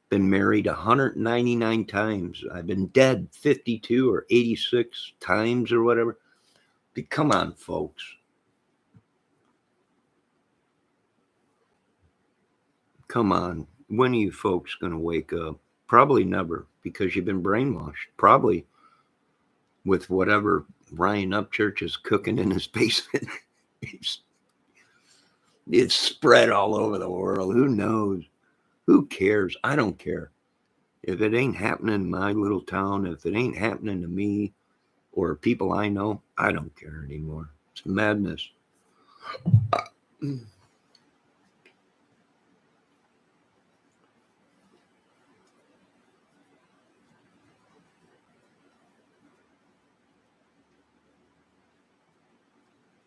been married 199 times. I've been dead 52 or 86 times or whatever. Come on, folks. Come on. When are you folks going to wake up? Probably never, because you've been brainwashed. Probably with whatever Ryan Upchurch is cooking in his basement. It's spread all over the world. Who knows? Who cares? I don't care. If it ain't happening in my little town, if it ain't happening to me or people I know, I don't care anymore. It's madness.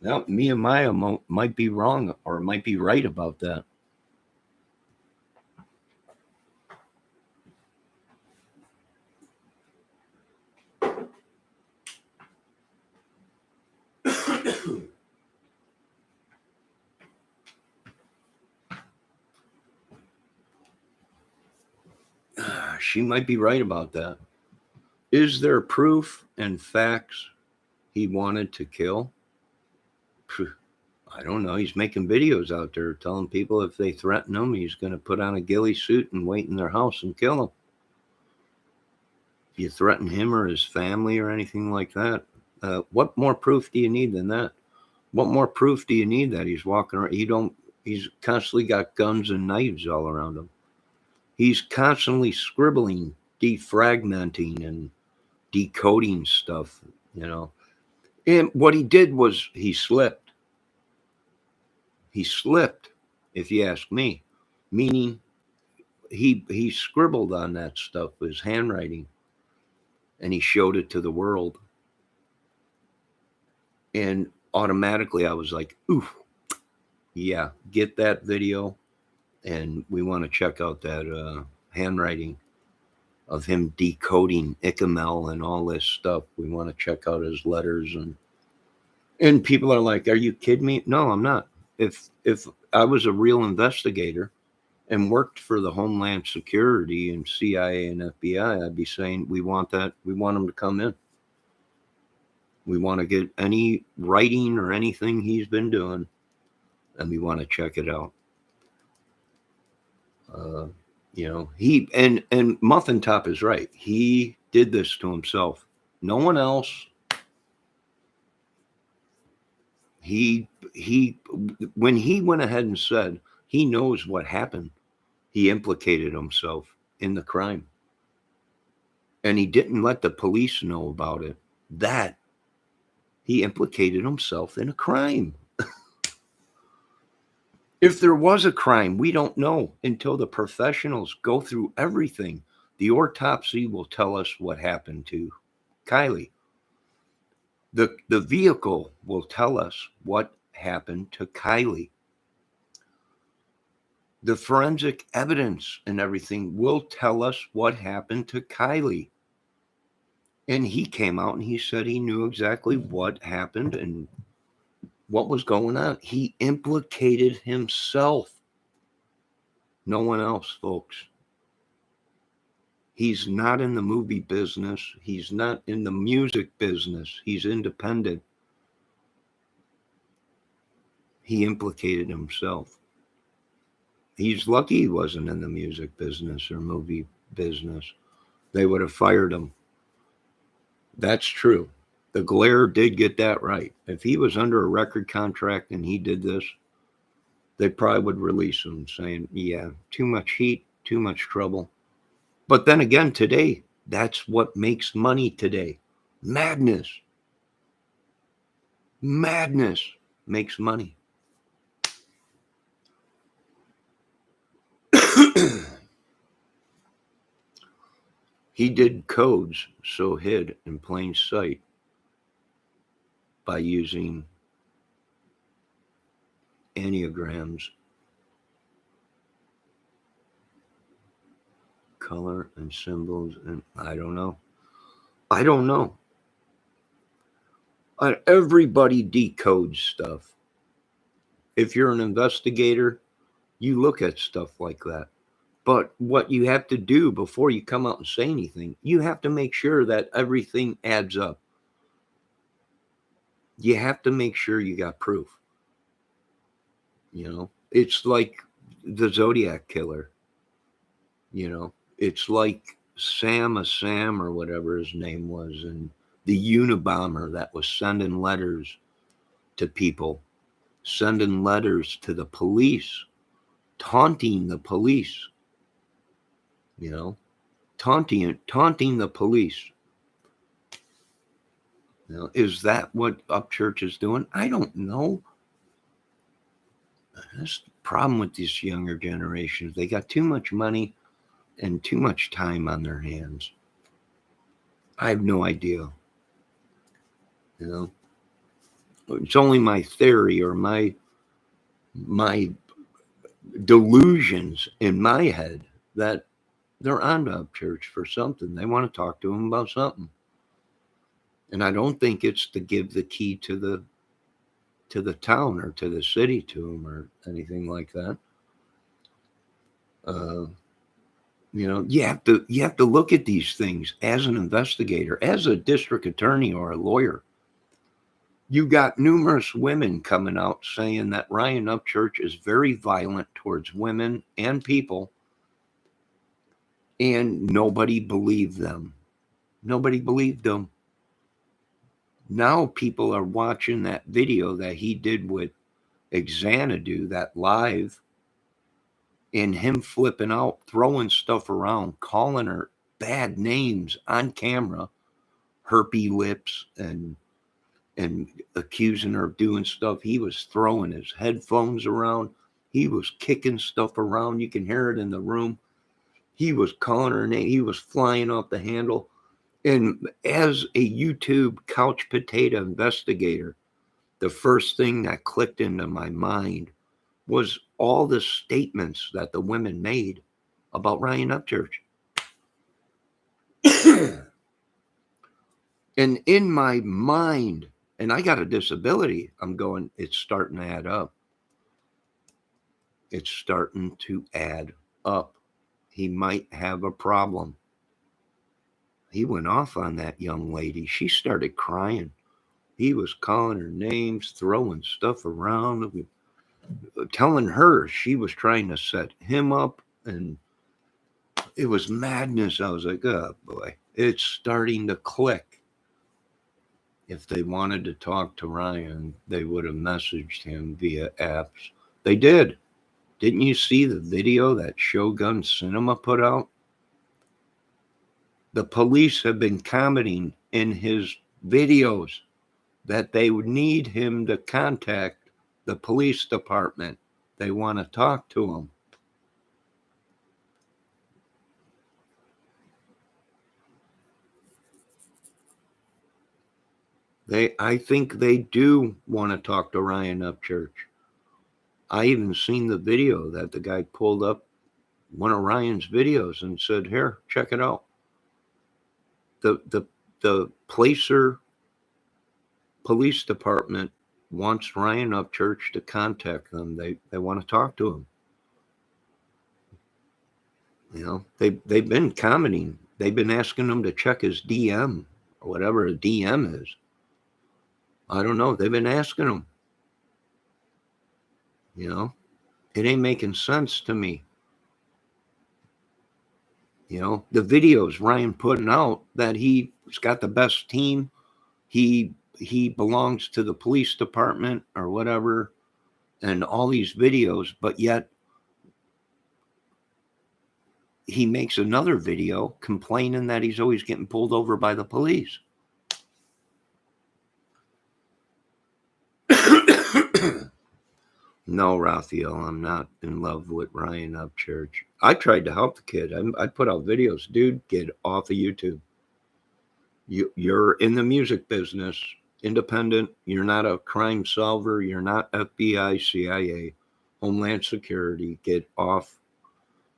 Now, me and Maya might be wrong or might be right about that. She might be right about that. Is there proof and facts he wanted to kill? I don't know. He's making videos out there telling people if they threaten him, he's going to put on a ghillie suit and wait in their house and kill them. If you threaten him or his family or anything like that, what more proof do you need than that? What more proof do you need that he's walking around? He's constantly got guns and knives all around him. He's constantly scribbling, defragmenting, and decoding stuff, you know. And what he did was he slipped. He slipped, if you ask me, meaning he scribbled on that stuff, his handwriting, and he showed it to the world. And automatically I was like, ooh, yeah, get that video. And we want to check out that handwriting of him decoding Icamel and all this stuff. We want to check out his letters. And people are like, are you kidding me? No, I'm not. If I was a real investigator and worked for the Homeland Security and CIA and FBI, I'd be saying, we want that. We want him to come in. We want to get any writing or anything he's been doing, and we want to check it out. He and Muffin Top is right. He did this to himself. No one else. He when he went ahead and said he knows what happened, he implicated himself in the crime. And he didn't let the police know about it. That he implicated himself in a crime. If there was a crime, we don't know until the professionals go through everything. The autopsy will tell us what happened to Kylie. The vehicle will tell us what happened to Kylie. The forensic evidence and everything will tell us what happened to Kylie. And he came out and he said he knew exactly what happened and what was going on. He implicated himself. No one else, folks. He's not in the movie business. He's not in the music business. He's independent. He implicated himself. He's lucky he wasn't in the music business or movie business. They would have fired him. That's true. The Glare did get that right. If he was under a record contract and he did this, they probably would release him saying, yeah, too much heat, too much trouble. But then again, today, that's what makes money today. Madness. Madness makes money. He did codes so hid in plain sight by using enneagrams, color and symbols, and I don't know. Everybody decodes stuff. If you're an investigator, you look at stuff like that. But what you have to do before you come out and say anything, you have to make sure that everything adds up. You have to make sure you got proof. It's like the Zodiac killer. It's like Sam or whatever his name was, and the Unabomber that was sending letters to people, sending letters to the police, taunting the police, taunting the police. Is that what Upchurch is doing? I don't know. That's the problem with these younger generations. They got too much money and too much time on their hands. I have no idea. It's only my theory or my delusions in my head that they're on to Upchurch for something. They want to talk to them about something. And I don't think it's to give the key to the town or to the city to them or anything like that. You have to look at these things as an investigator, as a district attorney or a lawyer. You got numerous women coming out saying that Ryan Upchurch is very violent towards women and people, and nobody believed them. Nobody believed them. Now people are watching that video that he did with Xanadu, that live, and him flipping out, throwing stuff around, calling her bad names on camera, herpy lips, and accusing her of doing stuff. He was throwing his headphones around. He was kicking stuff around. You can hear it in the room. He was calling her name. He was flying off the handle. And as a YouTube couch potato investigator, the first thing that clicked into my mind was all the statements that the women made about Ryan Upchurch. And in my mind, and I got a disability, I'm going, it's starting to add up. It's starting to add up. He might have a problem. He went off on that young lady. She started crying. He was calling her names, throwing stuff around, telling her she was trying to set him up, and it was madness. I was like, oh boy, it's starting to click. If they wanted to talk to Ryan, they would have messaged him via apps. They did. Didn't you see the video that Shogun Cinema put out? The police have been commenting in his videos that they would need him to contact the police department. They want to talk to him. I think they do want to talk to Ryan Upchurch. I even seen the video that the guy pulled up one of Ryan's videos and said, here, check it out. The Placer Police Department wants Ryan Upchurch to contact them. They want to talk to him. They've been commenting. They've been asking him to check his DM or whatever a DM is. I don't know. They've been asking him. It ain't making sense to me. The videos Ryan putting out that he's got the best team. He belongs to the police department or whatever, and all these videos, but yet he makes another video complaining that he's always getting pulled over by the police. No, Raphael, I'm not in love with Ryan Upchurch. I tried to help the kid. I put out videos. Dude, get off of YouTube. You're in the music business, independent. You're not a crime solver. You're not FBI, CIA, Homeland Security. Get off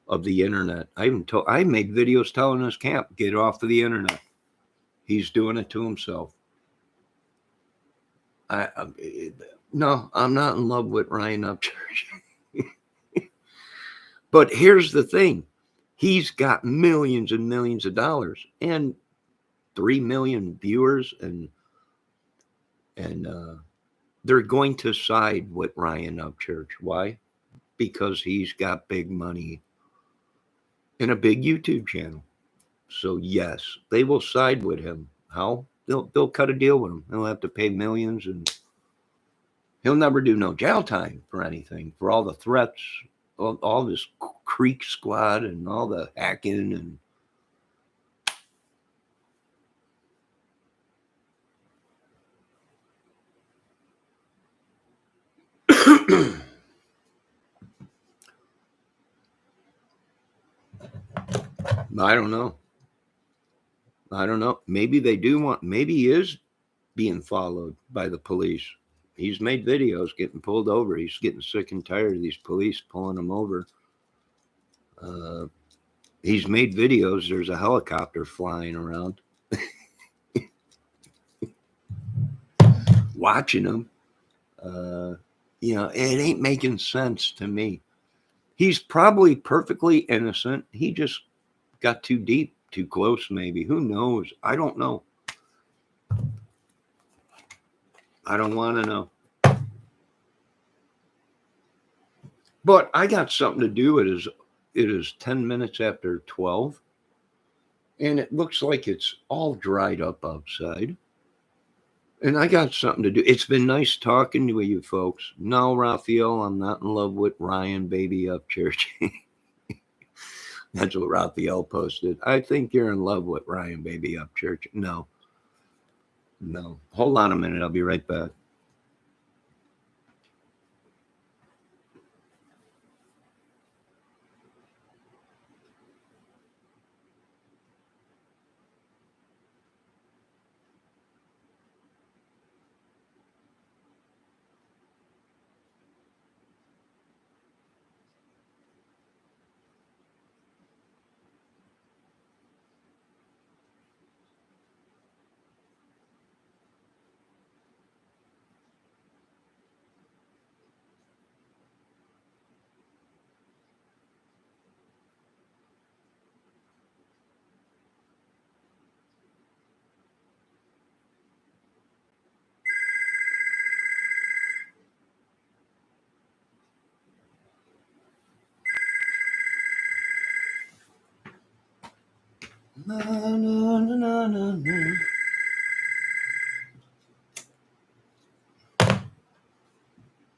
of the internet. I made videos telling his camp, get off of the internet. He's doing it to himself. No, I'm not in love with Ryan Upchurch. But here's the thing. He's got millions and millions of dollars and 3 million viewers, and they're going to side with Ryan Upchurch. Why? Because he's got big money and a big YouTube channel. So yes, they will side with him. How? They'll cut a deal with him. He'll have to pay millions, and he'll never do no jail time for anything, for all the threats, all this Creek Squad and all the hacking and I don't know. Maybe they do want, maybe he is being followed by the police. He's made videos getting pulled over. He's getting sick and tired of these police pulling him over. He's made videos. There's a helicopter flying around, watching him. It ain't making sense to me. He's probably perfectly innocent. He just got too deep, too close, maybe. Who knows? I don't know. I don't want to know. But I got something to do. It is 10 minutes after 12. And it looks like it's all dried up outside. And I got something to do. It's been nice talking to you folks. No, Raphael, I'm not in love with Ryan Baby Upchurch. That's what Raphael posted. I think you're in love with Ryan Baby Upchurch. No. Hold on a minute. I'll be right back.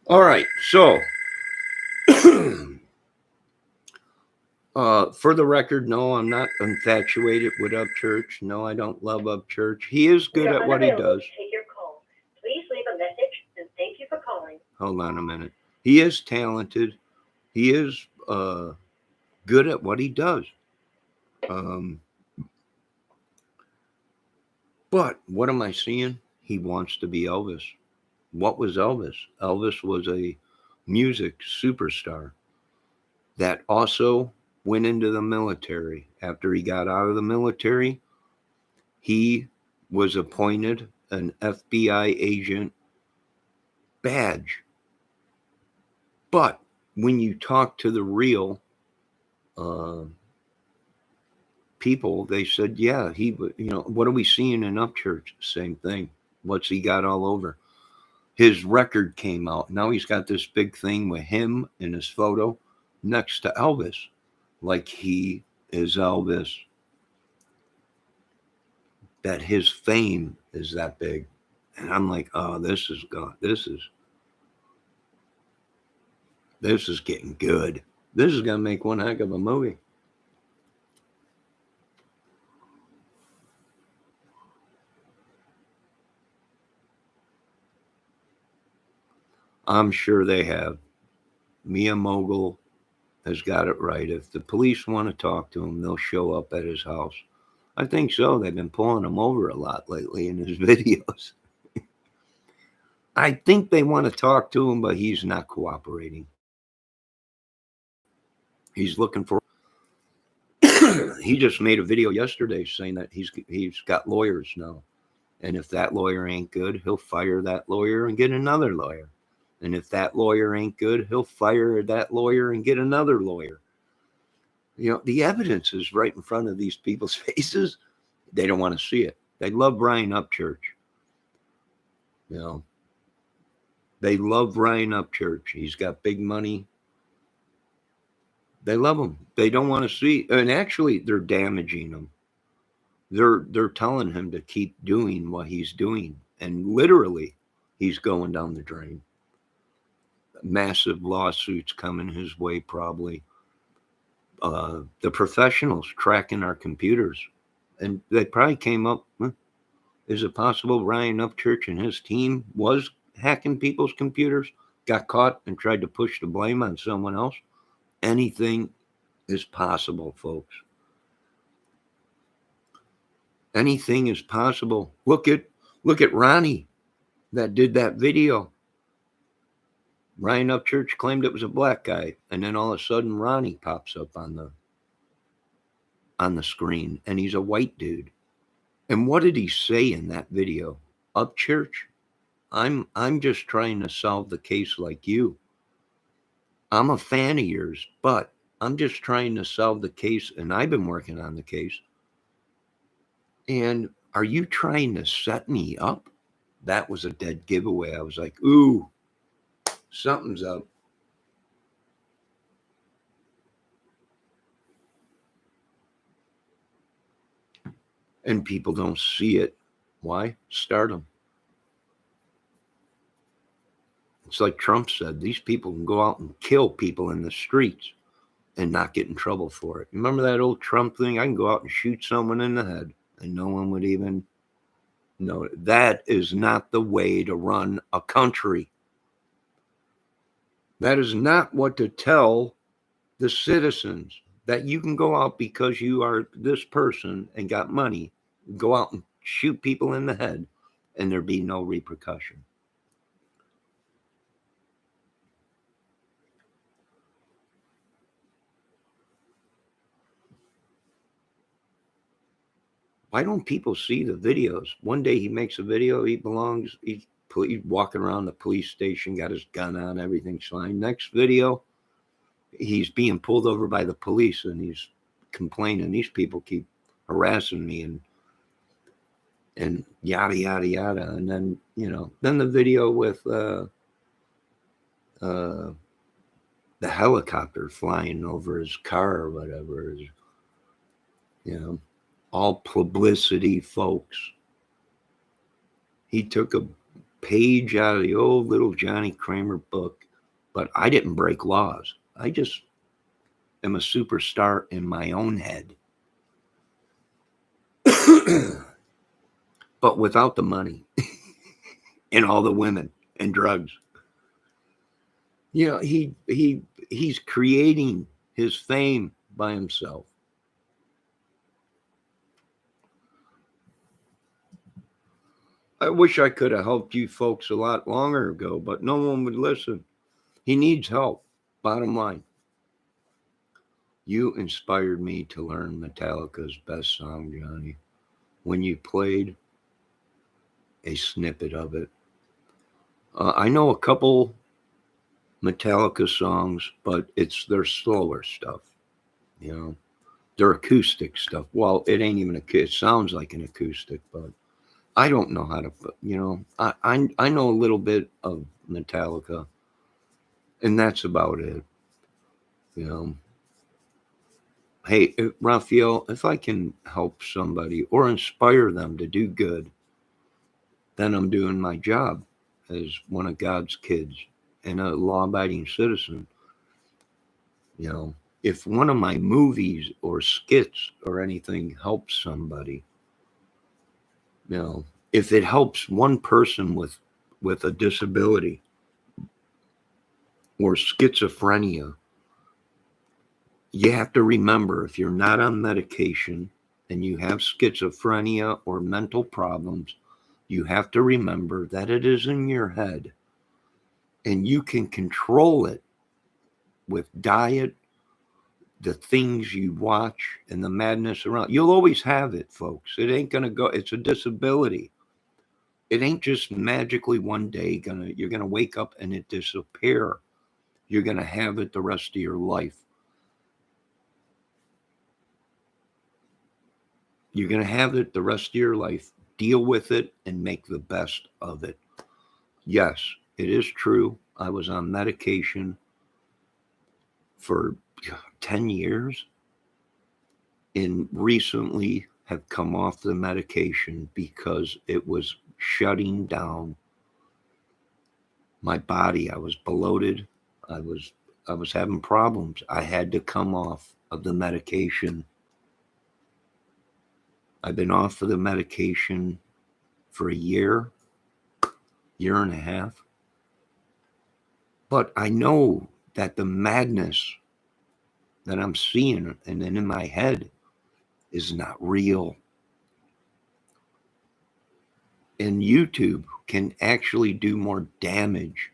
All right, so for the record, no, I'm not infatuated with Upchurch. No, I don't love Upchurch. He is good at what he does. Take your call. Please leave a message and thank you for calling. Hold on a minute. He is talented. He is good at what he does. But what am I seeing? He wants to be Elvis. What was Elvis? Elvis was a music superstar that also went into the military. After he got out of the military, he was appointed an FBI agent badge. But when you talk to the real people, they said, yeah, what are we seeing in Upchurch? Same thing. What's he got all over? His record came out. Now he's got this big thing with him in his photo next to Elvis, like he is Elvis, that his fame is that big. And I'm like, oh, this is getting good. This is going to make one heck of a movie. I'm sure they have. Mia Mogul has got it right. If the police want to talk to him, they'll show up at his house. I think so. They've been pulling him over a lot lately in his videos. I think they want to talk to him, but he's not cooperating. He's looking for. He just made a video yesterday saying that he's got lawyers now, And if that lawyer ain't good, he'll fire that lawyer and get another lawyer. And if that lawyer ain't good, he'll fire that lawyer and get another lawyer. The evidence is right in front of these people's faces. They don't want to see it. They love Brian Upchurch. They love Brian Upchurch. He's got big money. They love him. They don't want to see, and actually, they're damaging him. They're telling him to keep doing what he's doing, and literally, he's going down the drain. Massive lawsuits coming his way, probably. The professionals tracking our computers, and they probably came up. Is it possible Brian Upchurch and his team was hacking people's computers, got caught, and tried to push the blame on someone else? Anything is possible, folks. Anything is possible. Look at Ronnie that did that video. Brian Upchurch claimed it was a black guy, and then all of a sudden Ronnie pops up on the screen, and he's a white dude. And what did he say in that video? Upchurch, I'm just trying to solve the case like you. I'm a fan of yours, but I'm just trying to solve the case, and I've been working on the case. And are you trying to set me up? That was a dead giveaway. I was like, ooh, something's up. And people don't see it. Why? Stardom. It's like Trump said, these people can go out and kill people in the streets and not get in trouble for it. Remember that old Trump thing? I can go out and shoot someone in the head and no one would even know it. That is not the way to run a country. That is not what to tell the citizens, that you can go out because you are this person and got money, go out and shoot people in the head and there be no repercussion. Why don't people see the videos? One day he makes a video, he's walking around the police station, got his gun on, everything's fine. Next video, he's being pulled over by the police and he's complaining, these people keep harassing me and yada, yada, yada. And then, then the video with the helicopter flying over his car or whatever, all publicity, folks. He took a page out of the old little Johnny Kramer book, but I didn't break laws. I just am a superstar in my own head. But without the money and all the women and drugs. He's creating his fame by himself. I wish I could have helped you folks a lot longer ago, but no one would listen. He needs help, bottom line. You inspired me to learn Metallica's best song, Johnny, when you played a snippet of it. I know a couple Metallica songs, but it's their slower stuff, their acoustic stuff. Well, it ain't even it sounds like an acoustic, but I don't know how to, I know a little bit of Metallica, and that's about it. Hey, Raphael, if I can help somebody or inspire them to do good, then I'm doing my job as one of God's kids and a law-abiding citizen. If one of my movies or skits or anything helps somebody, if it helps one person with a disability or schizophrenia, you have to remember, if you're not on medication and you have schizophrenia or mental problems, you have to remember that it is in your head and you can control it with diet, the things you watch, and the madness around. You'll always have it, folks. It ain't going to go. It's a disability. It ain't just magically one day you're gonna wake up and it disappear. You're gonna have it the rest of your life. You're gonna have it the rest of your life. Deal with it and make the best of it. Yes, it is true. I was on medication for 10 years and recently have come off the medication because it was shutting down my body. I was bloated. I was having problems. I had to come off of the medication. I've been off of the medication for a year and a half. But I know that the madness that I'm seeing and then in my head is not real. And YouTube can actually do more damage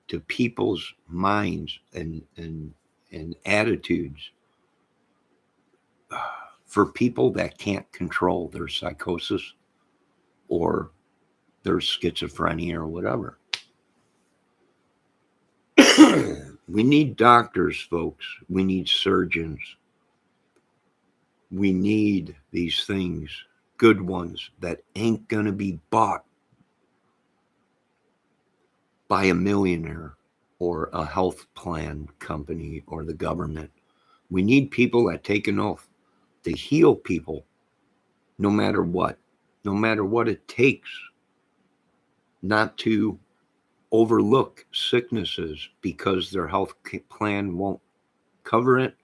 to people's minds and attitudes for people that can't control their psychosis or their schizophrenia or whatever. We need doctors, folks. We need surgeons. We need these things, good ones that ain't gonna be bought by a millionaire or a health plan company or the government. We need people that take an oath to heal people no matter what it takes, not to overlook sicknesses because their health plan won't cover it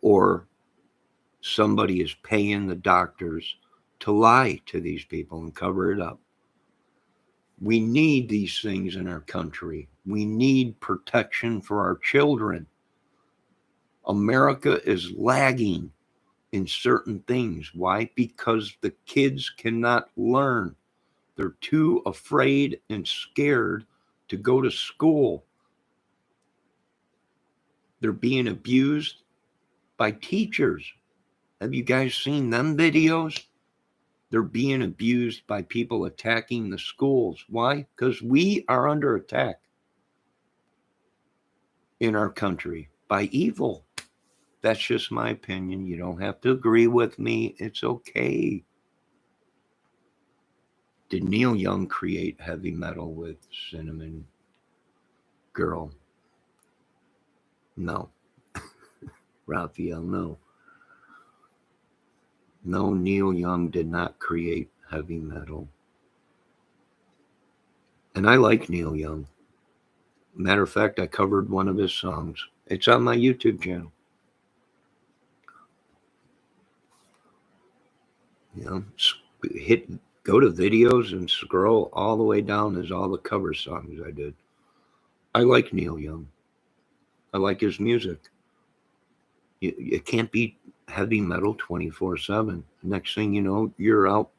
or somebody is paying the doctors to lie to these people and cover it up. We need these things in our country. We need protection for our children. America is lagging in certain things. Why? Because the kids cannot learn. They're too afraid and scared to go to school. They're being abused by teachers. Have you guys seen them videos? They're being abused by people attacking the schools. Why? Because we are under attack in our country by evil. That's just my opinion. You don't have to agree with me. It's okay. Did Neil Young create heavy metal with Cinnamon Girl? No. Raphael, no. No, Neil Young did not create heavy metal. And I like Neil Young. Matter of fact, I covered one of his songs. It's on my YouTube channel. You know, go to videos and scroll all the way down. There's all the cover songs I did. I like Neil Young. I like his music. It can't be heavy metal 24/7. Next thing you know, you're out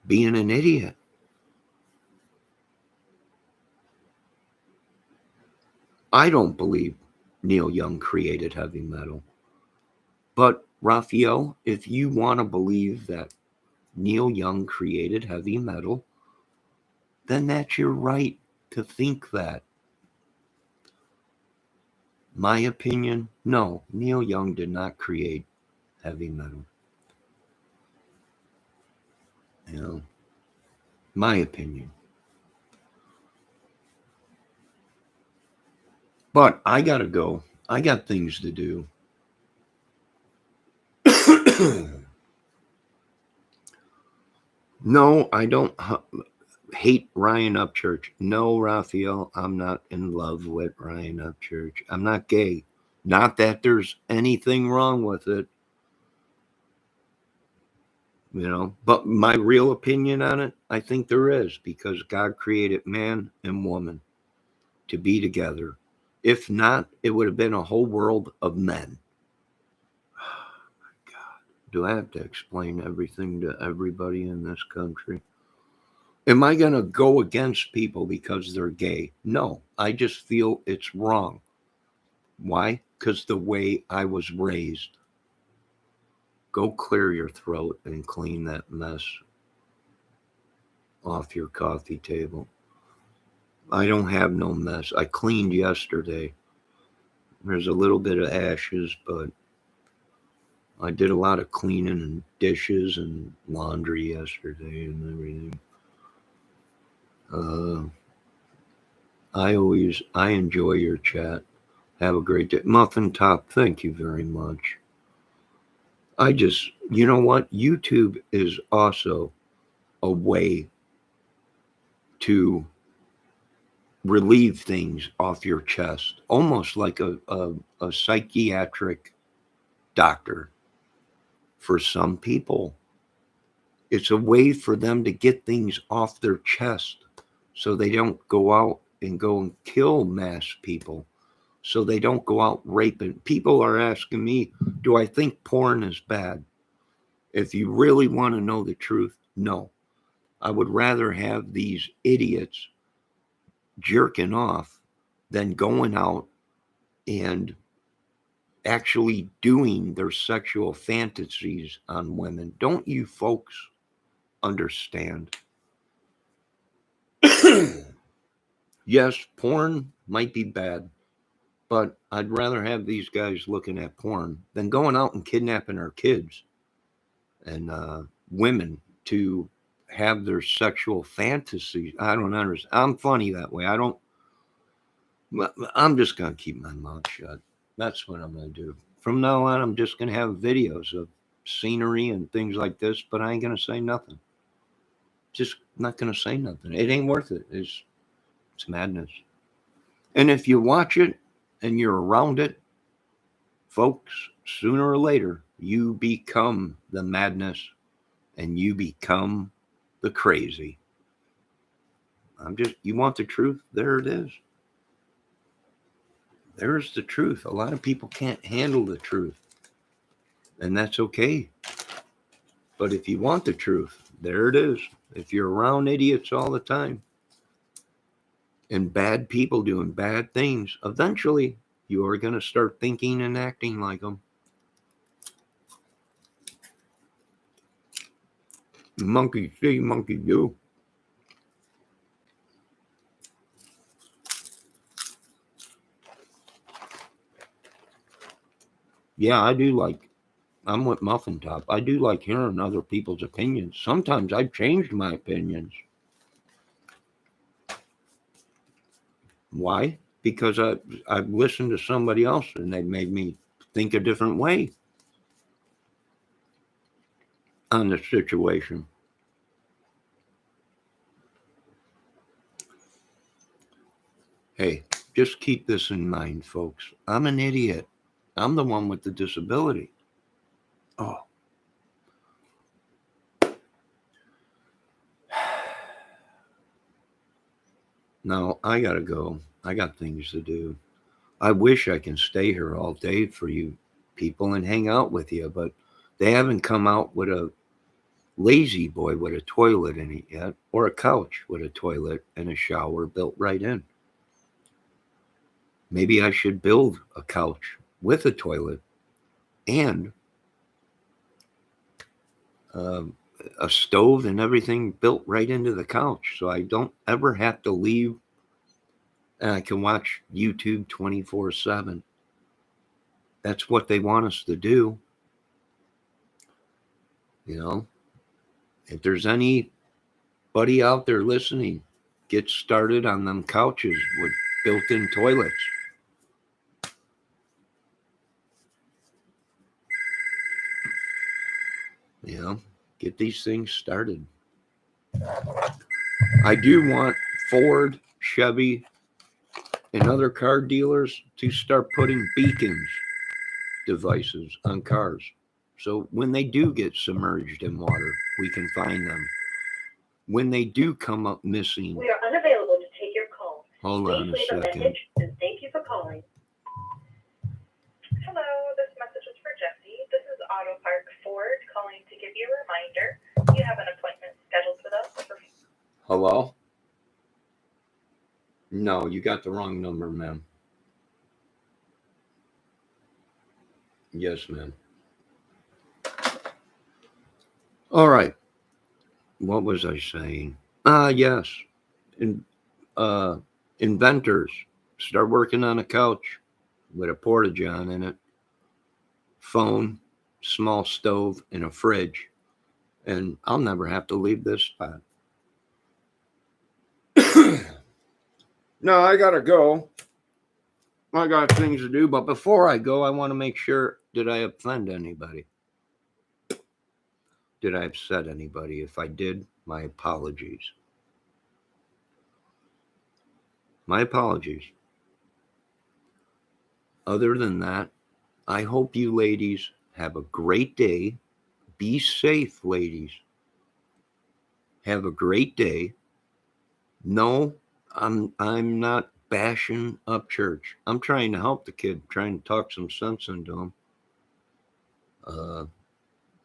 being an idiot. I don't believe Neil Young created heavy metal. But Raphael, if you want to believe that Neil Young created heavy metal, then that's your right to think that. My opinion, no, Neil Young did not create heavy metal. You know, my opinion. But I gotta go. I got things to do. No, I don't hate Ryan Upchurch. No, Raphael, I'm not in love with Ryan Upchurch. I'm not gay. Not that there's anything wrong with it. You know, but my real opinion on it, I think there is, because God created man and woman to be together. If not, it would have been a whole world of men. Oh my God. Do I have to explain everything to everybody in this country? Am I going to go against people because they're gay? No, I just feel it's wrong. Why? Because the way I was raised. Go clear your throat and clean that mess off your coffee table. I don't have no mess. I cleaned yesterday. There's a little bit of ashes, but I did a lot of cleaning and dishes and laundry yesterday and everything. Uh, I enjoy your chat. Have a great day. Muffin Top, thank you very much. You know what? YouTube is also a way to relieve things off your chest, almost like a psychiatric doctor. For some people, it's a way for them to get things off their chest so they don't go out and go and kill mass people. So they don't go out raping. People are asking me, do I think porn is bad? If you really want to know the truth, no. I would rather have these idiots jerking off than going out and actually doing their sexual fantasies on women. Don't you folks understand? Yes, porn might be bad, but I'd rather have these guys looking at porn than going out and kidnapping our kids and women to have their sexual fantasies. I don't understand. I'm funny that way. I'm just going to keep my mouth shut. That's what I'm going to do. From now on, I'm just going to have videos of scenery and things like this, but I ain't going to say nothing. Just not going to say nothing. It ain't worth it. It's madness. And if you watch it and you're around it, folks, sooner or later, you become the madness and you become the crazy. You want the truth? There it is. There's the truth. A lot of people can't handle the truth, and that's okay. But if you want the truth, there it is. If you're around idiots all the time and bad people doing bad things, eventually you are going to start thinking and acting like them. Monkey see, monkey do. Yeah, I'm with Muffin Top. I do like hearing other people's opinions. Sometimes I've changed my opinions. Why? Because I've listened to somebody else and they made me think a different way on the situation. Hey, just keep this in mind, folks. I'm an idiot. I'm the one with the disability. Oh. Now, I got to go. I got things to do. I wish I can stay here all day for you people and hang out with you, but they haven't come out with a lazy boy with a toilet in it yet, or a couch with a toilet and a shower built right in. Maybe I should build a couch with a toilet and a stove and everything built right into the couch so I don't ever have to leave and I can watch YouTube 24/7. That's what they want us to do. You know, if there's anybody out there listening, get started on them couches with built-in toilets. You know, get these things started. I do want Ford, Chevy, and other car dealers to start putting beacons devices on cars. So when they do get submerged in water, we can find them. When they do come up missing. We are unavailable to take your call. Hold on a Please leave a second. message and thank you for calling. Hello, this message is for Jesse. This is Auto Park Ford calling to give you a reminder. You have an appointment scheduled with us for... Hello? No, you got the wrong number, ma'am. Yes, ma'am. All right. What was I saying? Yes. In, inventors start working on a couch with a porta-john in it, phone, small stove, and a fridge. And I'll never have to leave this spot. No, I gotta go. I got things to do, but before I go, I want to make sure, did I offend anybody? Did I upset anybody? If I did, my apologies. My apologies. Other than that, I hope you ladies have a great day. Be safe, ladies. Have a great day. No, I'm not bashing upchurch. I'm trying to help the kid, trying to talk some sense into him.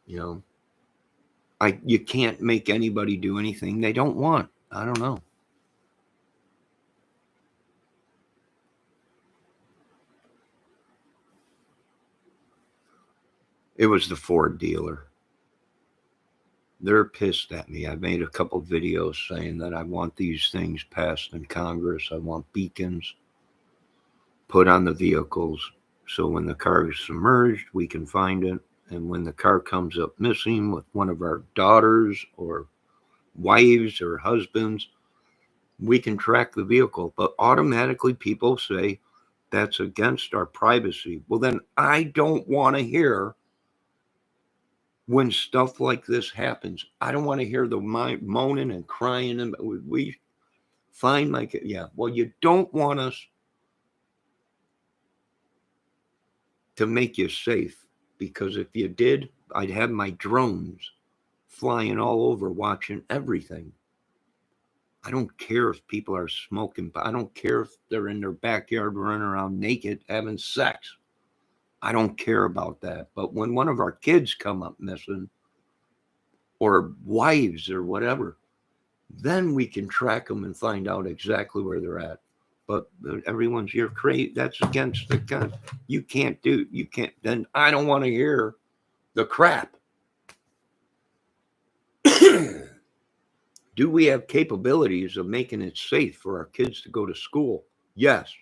You know, you can't make anybody do anything they don't want. I don't know. It was the Ford dealer. They're pissed at me. I made a couple videos saying that I want these things passed in Congress. I want beacons put on the vehicles so when the car is submerged, we can find it. And when the car comes up missing with one of our daughters or wives or husbands, we can track the vehicle. But automatically people say that's against our privacy. Well, then I don't want to hear when stuff like this happens. I don't want to hear the moaning and crying. And we find my kid. Yeah, well, you don't want us to make you safe, because if you did, I'd have my drones flying all over watching everything. I don't care if people are smoking. I don't care if they're in their backyard running around naked having sex. I don't care about that. But when one of our kids come up missing, or wives or whatever, then we can track them and find out exactly where they're at. But everyone's, you're crazy. That's against the gun. You can't. Then I don't want to hear the crap. Do we have capabilities of making it safe for our kids to go to school? Yes.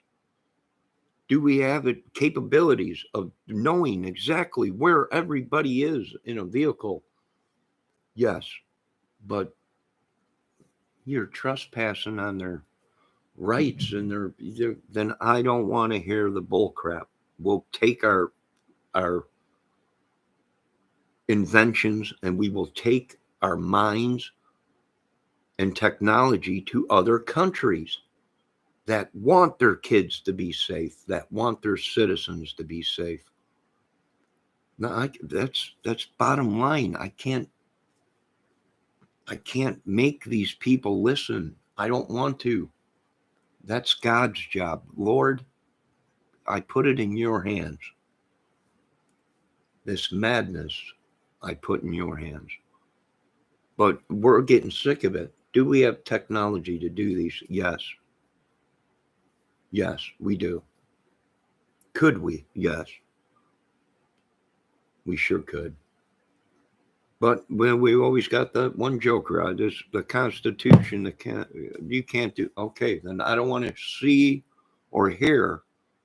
Do we have capabilities of knowing exactly where everybody is in a vehicle? Yes. But you're trespassing on their rights and then I don't want to hear the bull crap. We'll take our inventions and we will take our minds and technology to other countries that want their kids to be safe, that want their citizens to be safe. No, that's bottom line. I can't make these people listen. I don't want to. That's God's job. Lord, I put it in your hands. This madness, I put in your hands. But we're getting sick of it. Do we have technology to do these? Yes. Yes, we do. Could we? Yes. We sure could. But we always got that one joker out. This the Constitution. You can't do. Okay, then I don't want to see or hear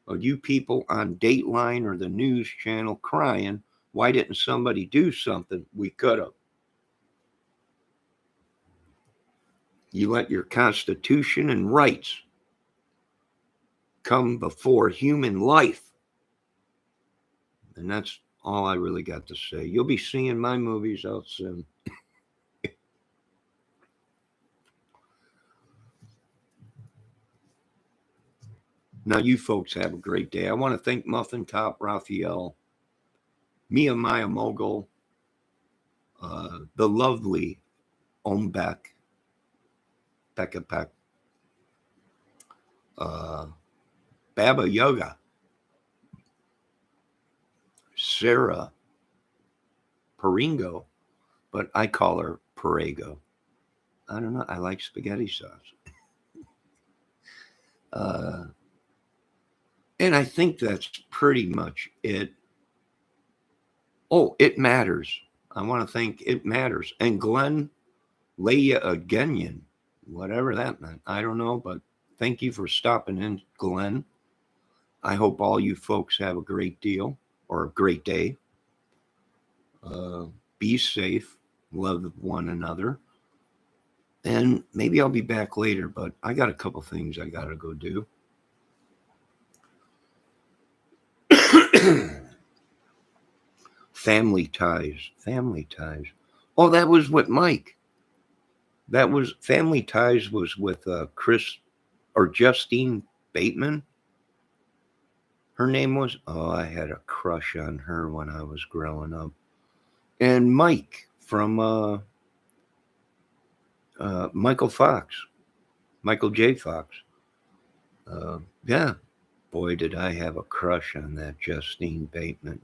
of you people on Dateline or the news channel crying. Why didn't somebody do something? We could have. You let your Constitution and rights come before human life, and that's all I really got to say. You'll be seeing my movies out soon. Now, you folks have a great day. I want to thank Muffin Top Raphael, Mia Maya Mogul, the lovely Ombek, Becca Peck, Baba Yoga, Sarah Peringo, but I call her Perego. I don't know. I like spaghetti sauce. And I think that's pretty much it. Oh, It Matters. I want to thank It Matters. And Glenn Leia Agenian. whatever that meant. I don't know, but thank you for stopping in, Glenn. I hope all you folks have a great deal or a great day. Be safe, love one another, and maybe I'll be back later, but I got a couple things I got to go do. Family ties, family ties. Oh, that was with Mike. That was Family Ties was with Chris or Justine Bateman. Her name was. Oh, I had a crush on her when I was growing up. And Mike from Michael Fox, Michael J. Fox. Yeah, boy, did I have a crush on that Justine Bateman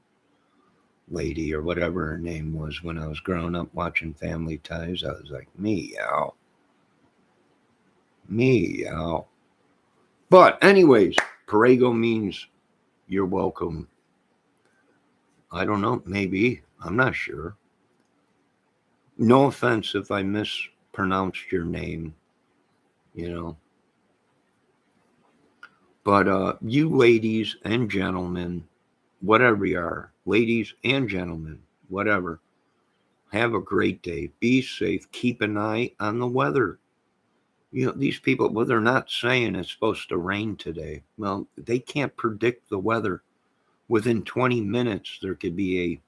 lady or whatever her name was when I was growing up watching Family Ties. I was like, meow, meow. But anyways, Parego means you're welcome. I don't know, maybe. I'm not sure. No offense if I mispronounced your name, you know. But you ladies and gentlemen, whatever you are, ladies and gentlemen, whatever, have a great day. Be safe. Keep an eye on the weather. You know, these people, well, they're not saying it's supposed to rain today. Well, they can't predict the weather. Within 20 minutes, there could be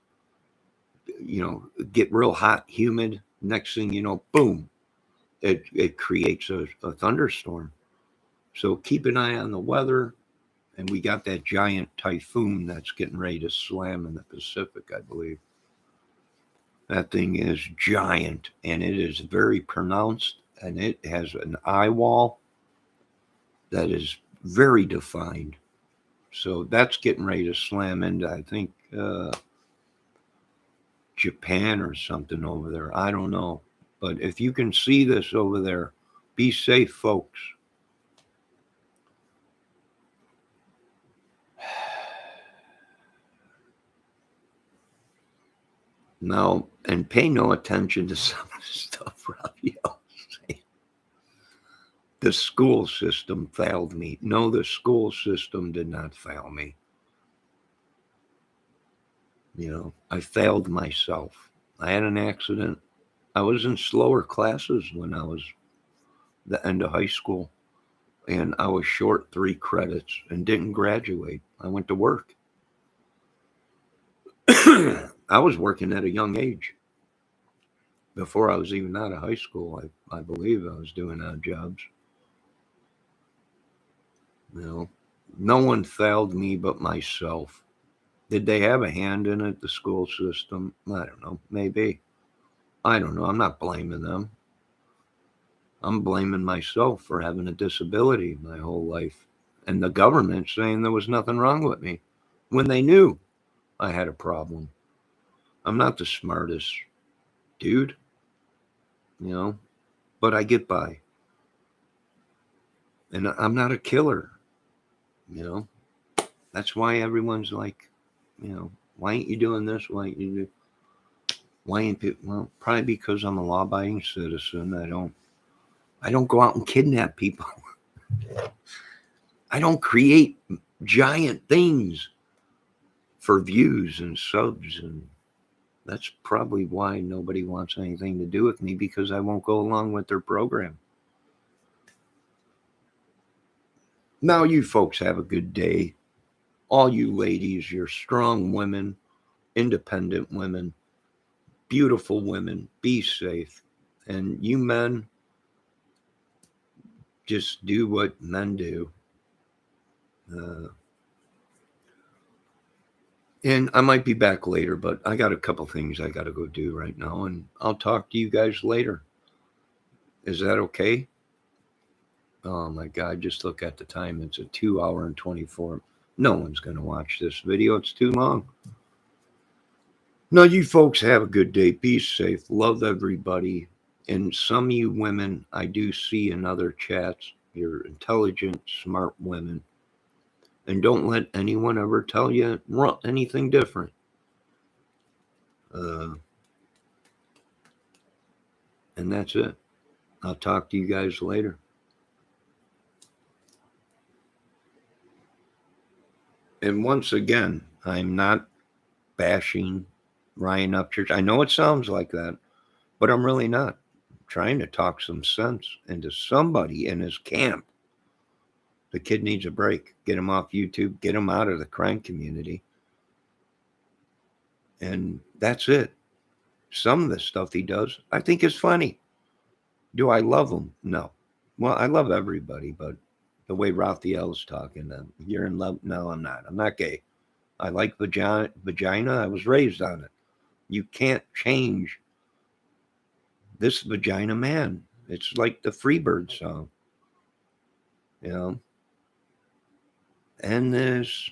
get real hot, humid. Next thing you know, boom, it creates a thunderstorm. So keep an eye on the weather. And we got that giant typhoon that's getting ready to slam in the Pacific, I believe. That thing is giant and it is very pronounced and it has an eye wall that is very defined. So that's getting ready to slam into, I think, Japan or something over there. I don't know. But if you can see this over there, be safe, folks. Now, and pay no attention to some of the stuff Raphael's saying. The school system failed me. No, the school system did not fail me. I failed myself. I had an accident. I was in slower classes when I was the end of high school, and I was short 3 credits and didn't graduate. I went to work. I was working at a young age. Before I was even out of high school, I believe I was doing odd jobs. No one failed me but myself. Did they have a hand in it, the school system? I don't know. Maybe. I don't know. I'm not blaming them. I'm blaming myself for having a disability my whole life. And the government saying there was nothing wrong with me when they knew I had a problem. I'm not the smartest dude, but I get by. And I'm not a killer, you know. That's why everyone's like, why ain't you doing this? Why ain't people? Well, probably because I'm a law-abiding citizen. I don't go out and kidnap people. I don't create giant things for views and subs, and that's probably why nobody wants anything to do with me, because I won't go along with their program. Now you folks have a good day. All you ladies, you're strong women, independent women, beautiful women. Be safe. And you men, just do what men do. And I might be back later, but I got a couple things I got to go do right now, and I'll talk to you guys later. Is that okay? Oh my God, just look at the time. It's a 2 hour and 24. No one's going to watch this video. It's too long. Now, you folks have a good day. Be safe. Love everybody. And some of you women I do see in other chats, you're intelligent, smart women. And don't let anyone ever tell you anything different. And that's it. I'll talk to you guys later. And once again, I'm not bashing Ryan Upchurch. I know it sounds like that, but I'm really not. I'm trying to talk some sense into somebody in his camp. The kid needs a break. Get him off YouTube. Get him out of the crime community. And that's it. Some of the stuff he does, I think is funny. Do I love him? No. Well, I love everybody, but the way Raphael's talking, you're in love. No, I'm not. I'm not gay. I like vagina. I was raised on it. You can't change this vagina man. It's like the Freebird song, you know. And this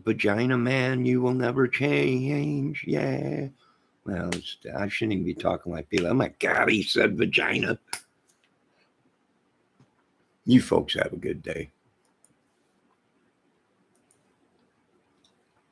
vagina man, you will never change. Yeah. Well, I shouldn't even be talking like people. Oh my God, he said vagina. You folks have a good day.